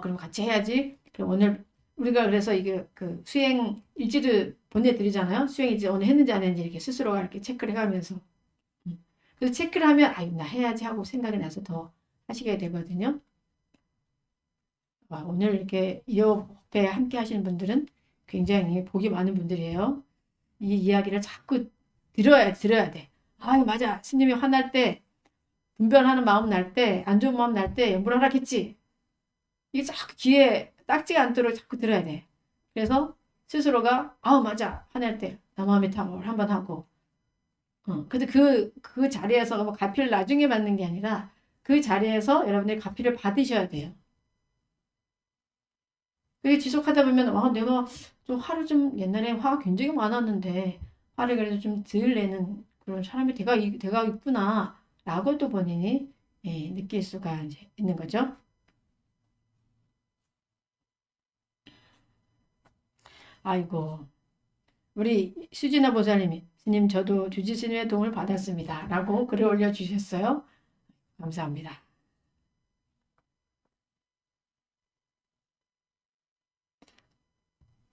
그럼 같이 해야지. 그럼 오늘 우리가 그래서 이게 그 수행 일지를 보내드리잖아요. 수행 일지 오늘 했는지 안 했는지 이렇게 스스로가 이렇게 체크를 해가면서. 그래서 체크를 하면 나 해야지 하고 생각이 나서 더 하시게 되거든요. 오늘 이렇게 이어배 함께 하시는 분들은 굉장히 복이 많은 분들이에요. 이 이야기를 자꾸 들어야 돼. 맞아. 스님이 화날 때, 분별하는 마음 날 때, 안 좋은 마음 날 때 연불하라 했지. 이게 자꾸 귀에 딱지가 않도록 자꾸 들어야 돼. 그래서 스스로가 맞아. 화낼 때 나무아미타불 한번 하고 근데 그 자리에서 뭐 가피를 나중에 받는 게 아니라 그 자리에서 여러분들이 가피를 받으셔야 돼요. 그게 지속하다 보면 내가 좀 화를 좀 옛날에 화가 굉장히 많았는데 화를 그래도 좀 덜 내는 그런 사람이 돼가 있구나 라고 또 본인이 느낄 수가 이제 있는 거죠. 아이고 우리 수진아 보살님이 스님 저도 주지 스님의 도움을 받았습니다 라고 글을 올려주셨어요. 감사합니다.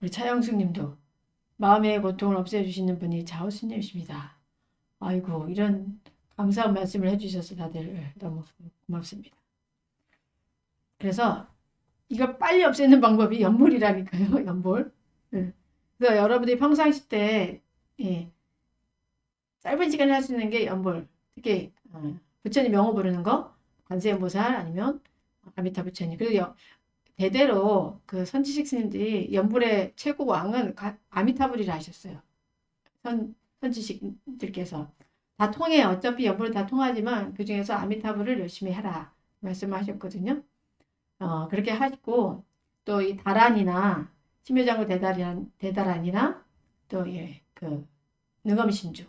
우리 차영숙 님도 마음의 고통을 없애주시는 분이 자오 스님이십니다. 아이고 이런 감사한 말씀을 해주셔서 다들 너무 고맙습니다. 그래서 이걸 빨리 없애는 방법이 연불이라니까요. 연불. 그래서 여러분들이 평상시 때 짧은 시간에 할 수 있는 게 연불. 특히 부처님 명호 부르는 거, 관세음보살 아니면 아미타 부처님. 그리고 대대로 그 선지식 스님들이 연불의 최고 왕은 아미타불이라 하셨어요. 선지식들께서 다 통해요. 어차피 연불은 다 통하지만 그 중에서 아미타불을 열심히 해라 말씀하셨거든요. 그렇게 하시고 또 이 다란이나 심묘장구 대다란이나 또 그 능엄신주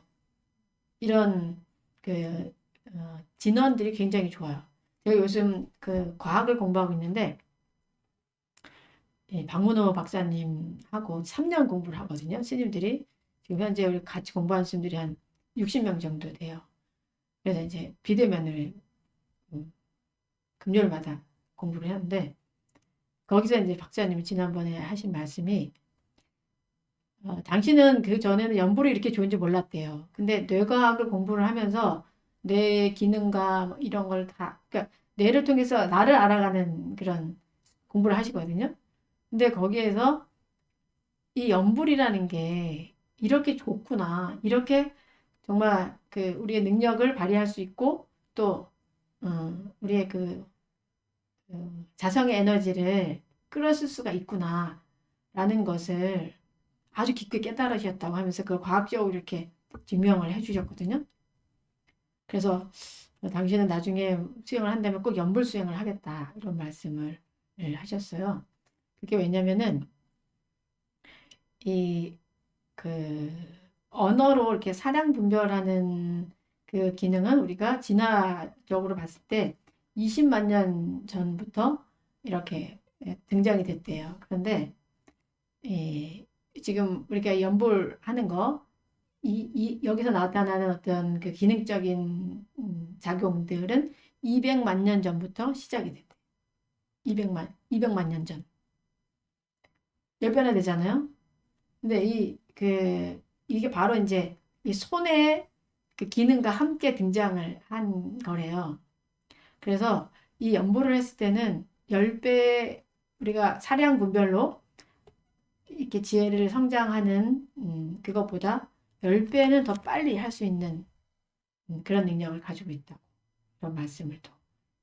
이런 그 진원들이 굉장히 좋아요. 제가 요즘 그 과학을 공부하고 있는데 박문호 박사님하고 3년 공부를 하거든요. 스님들이 지금 현재 우리 같이 공부하는 스님들이 한 60명 정도 돼요. 그래서 이제 비대면을 금요일마다 공부를 하는데 거기서 이제 박사님이 지난번에 하신 말씀이 당신은 그 전에는 연불이 이렇게 좋은지 몰랐대요. 근데 뇌과학을 공부를 하면서 뇌 기능과 뭐 이런 걸 그러니까 뇌를 통해서 나를 알아가는 그런 공부를 하시거든요. 근데 거기에서 이 연불이라는 게 이렇게 좋구나. 이렇게 정말 그 우리의 능력을 발휘할 수 있고 또 우리의 그 자성의 에너지를 끌어쓸 수가 있구나 라는 것을 아주 깊게 깨달으셨다고 하면서 그걸 과학적으로 이렇게 증명을 해주셨거든요. 그래서 당신은 나중에 수행을 한다면 꼭 연불 수행을 하겠다. 이런 말씀을 하셨어요. 그게 왜냐면은 이 그 언어로 이렇게 사량 분별하는 그 기능은 우리가 진화적으로 봤을 때 20만 년 전부터 이렇게 등장이 됐대요. 그런데 지금 우리가 연불하는 거, 여기서 나타나는 어떤 그 기능적인 작용들은 200만 년 전부터 시작이 됐대. 200만 년 전. 10배나 되잖아요. 근데 이게 바로 이제 이 손의 그 기능과 함께 등장을 한 거래요. 그래서 이 연보를 했을 때는 10배 우리가 사량 분별로 이렇게 지혜를 성장하는 그것보다 10배는 더 빨리 할 수 있는 그런 능력을 가지고 있다고 그런 말씀을 또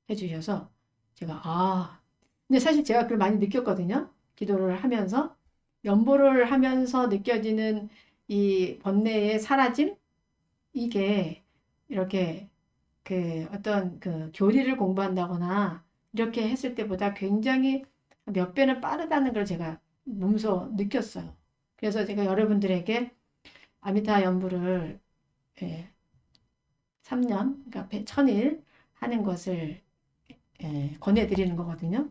해주셔서 제가 근데 사실 제가 그걸 많이 느꼈거든요. 기도를 하면서 연보를 하면서 느껴지는 이 번뇌의 사라짐 이게 이렇게 그 어떤 그 교리를 공부한다거나 이렇게 했을 때보다 굉장히 몇 배는 빠르다는 걸 제가 몸소 느꼈어요. 그래서 제가 여러분들에게 아미타 연부를 3년, 그러니까 1000일 하는 것을 권해드리는 거거든요.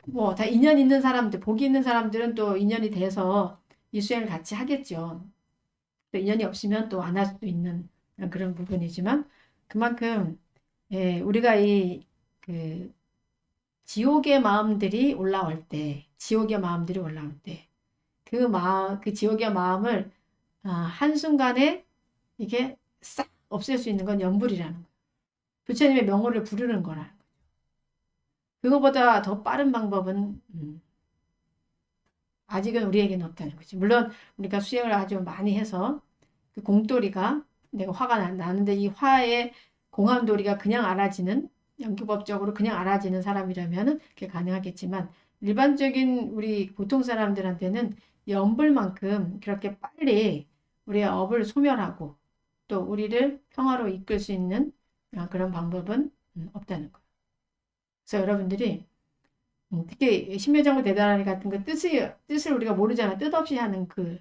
뭐 다 인연 있는 사람들, 복이 있는 사람들은 또 인연이 돼서 이 수행을 같이 하겠죠. 또 인연이 없으면 또 안 할 수도 있는 그런 부분이지만 그만큼 우리가 그 지옥의 마음들이 올라올 때, 그 지옥의 마음을 한순간에 이게 싹 없앨 수 있는 건 연불이라는 거예요. 부처님의 명호를 부르는 거라는 거예요. 그거보다 더 빠른 방법은 아직은 우리에게는 없다는 거지. 물론 우리가 수행을 아주 많이 해서 그 공돌이가 내가 화가 나는데 이 화의 공함돌이가 그냥 알아지는 연기법적으로 그냥 알아지는 사람이라면 그게 가능하겠지만 일반적인 우리 보통 사람들한테는 연불만큼 그렇게 빨리 우리의 업을 소멸하고 또 우리를 평화로 이끌 수 있는 그런 방법은 없다는 거예요. 그래서 여러분들이 특히 신묘장구 대단하니 같은 거 뜻을 우리가 모르잖아. 뜻없이 하는 그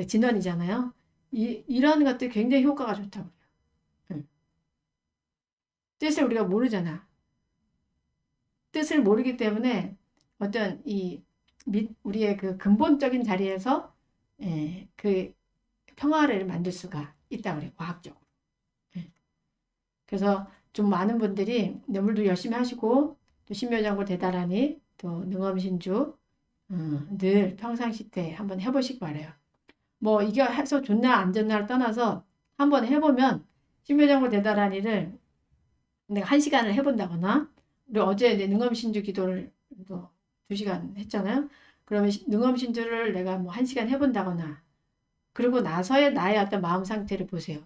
진원이잖아요. 이런 것들 굉장히 효과가 좋다고 그래요. 뜻을 우리가 모르잖아. 뜻을 모르기 때문에 어떤 우리의 그 근본적인 자리에서 그 평화를 만들 수가 있다고 그래요. 과학적으로. 그래서 좀 많은 분들이 뇌물도 열심히 하시고 또 신묘장구 대단하니 또 능엄신주 늘 평상시 때 한번 해보시기 바래요. 뭐 이게 해서 좋나 안 좋나를 떠나서 한번 해보면 신묘장구 대단하니를 내가 1시간을 해본다거나 우리 어제 능엄신주 기도를 또 2시간 했잖아요. 그러면 능엄신주를 내가 뭐 1시간 해본다거나 그리고 나서의 나의 어떤 마음 상태를 보세요.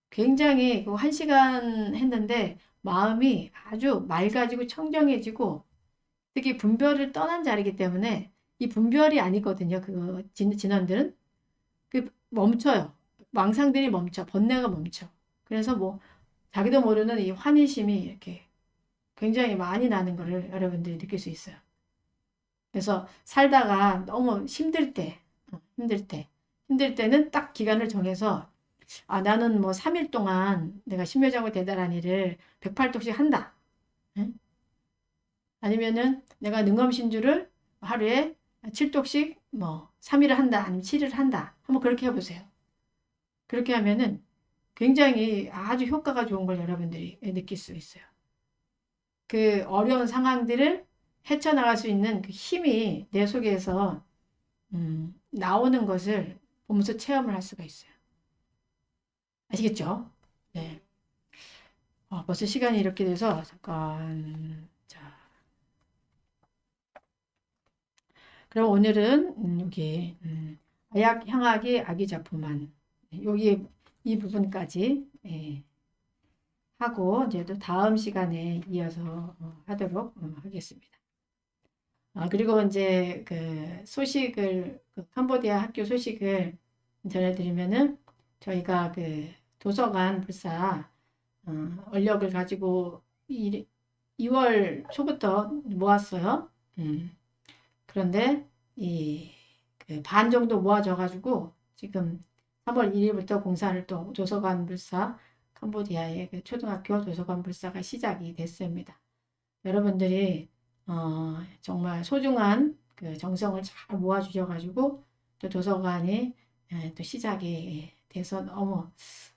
굉장히 그 1시간 했는데 마음이 아주 맑아지고 청정해지고 특히 분별을 떠난 자리이기 때문에 이 분별이 아니거든요. 그 진원들은 멈춰요. 망상들이 멈춰. 번뇌가 멈춰. 그래서 뭐 자기도 모르는 이 환희심이 이렇게 굉장히 많이 나는 것을 여러분들이 느낄 수 있어요. 그래서 살다가 너무 힘들 때는 딱 기간을 정해서 나는 뭐 3일 동안 내가 신묘장구 대단한 일을 108독씩 한다. 응? 아니면은 내가 능엄신주를 하루에 7독씩 뭐 3일을 한다. 아니면 7일을 한다. 한번 그렇게 해보세요. 그렇게 하면은 굉장히 아주 효과가 좋은 걸 여러분들이 느낄 수 있어요. 그 어려운 상황들을 헤쳐나갈 수 있는 그 힘이 내 속에서 나오는 것을 보면서 체험을 할 수가 있어요. 아시겠죠? 네. 벌써 시간이 이렇게 돼서 잠깐 자 그럼 오늘은 여기 아약 향하기 아기자포만 여기 이 부분까지 하고 이제 또 다음 시간에 이어서 하도록 하겠습니다. 그리고 이제 그 소식을 그 캄보디아 학교 소식을 전해드리면은 저희가 그 도서관 불사 원력을 가지고 2월 초부터 모았어요. 그런데 그 반 정도 모아져 가지고 지금 3월 1일부터 공사를 또 도서관 불사 캄보디아의 그 초등학교 도서관 불사가 시작이 됐습니다. 여러분들이 정말 소중한 그 정성을 잘 모아주셔 가지고 또 도서관이 또 시작이 돼서 너무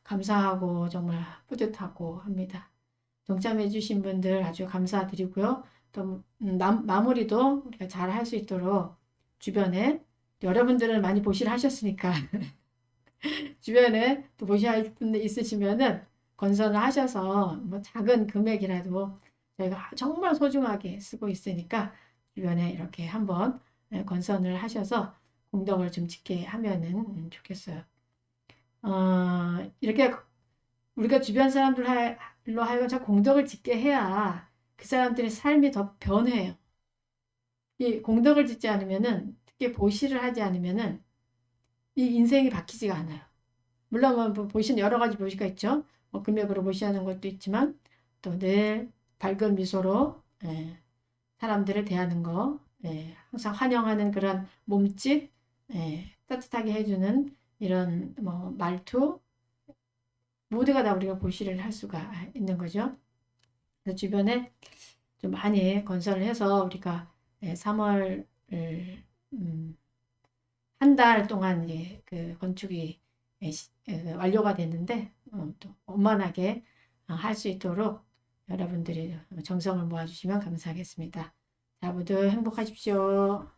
감사하고 정말 뿌듯하고 합니다. 동참해 주신 분들 아주 감사드리고요. 또 마무리도 우리가 잘 할 수 있도록 주변에 여러분들은 많이 보시를 하셨으니까 주변에 또 보시할 분들 있으시면은 건선을 하셔서 뭐 작은 금액이라도 저희가 정말 소중하게 쓰고 있으니까 주변에 이렇게 한번 건선을 하셔서 공덕을 좀 짓게 하면은 좋겠어요. 이렇게 우리가 주변 사람들로 하여금 저 공덕을 짓게 해야 그 사람들의 삶이 더 변해요. 이 공덕을 짓지 않으면은, 특히 보시를 하지 않으면은 이 인생이 바뀌지가 않아요. 물론 뭐 보시는 여러 가지 보시가 있죠. 뭐 금액으로 보시하는 것도 있지만 또 늘 밝은 미소로 사람들을 대하는 거, 항상 환영하는 그런 몸짓, 따뜻하게 해주는 이런 뭐 말투, 모두가 다 우리가 보시를 할 수가 있는 거죠. 그래서 주변에 좀 많이 건설을 해서 우리가 3월 한 달 동안 그 건축이 완료가 됐는데 또 원만하게 할 수 있도록 여러분들이 정성을 모아주시면 감사하겠습니다. 자, 모두 행복하십시오.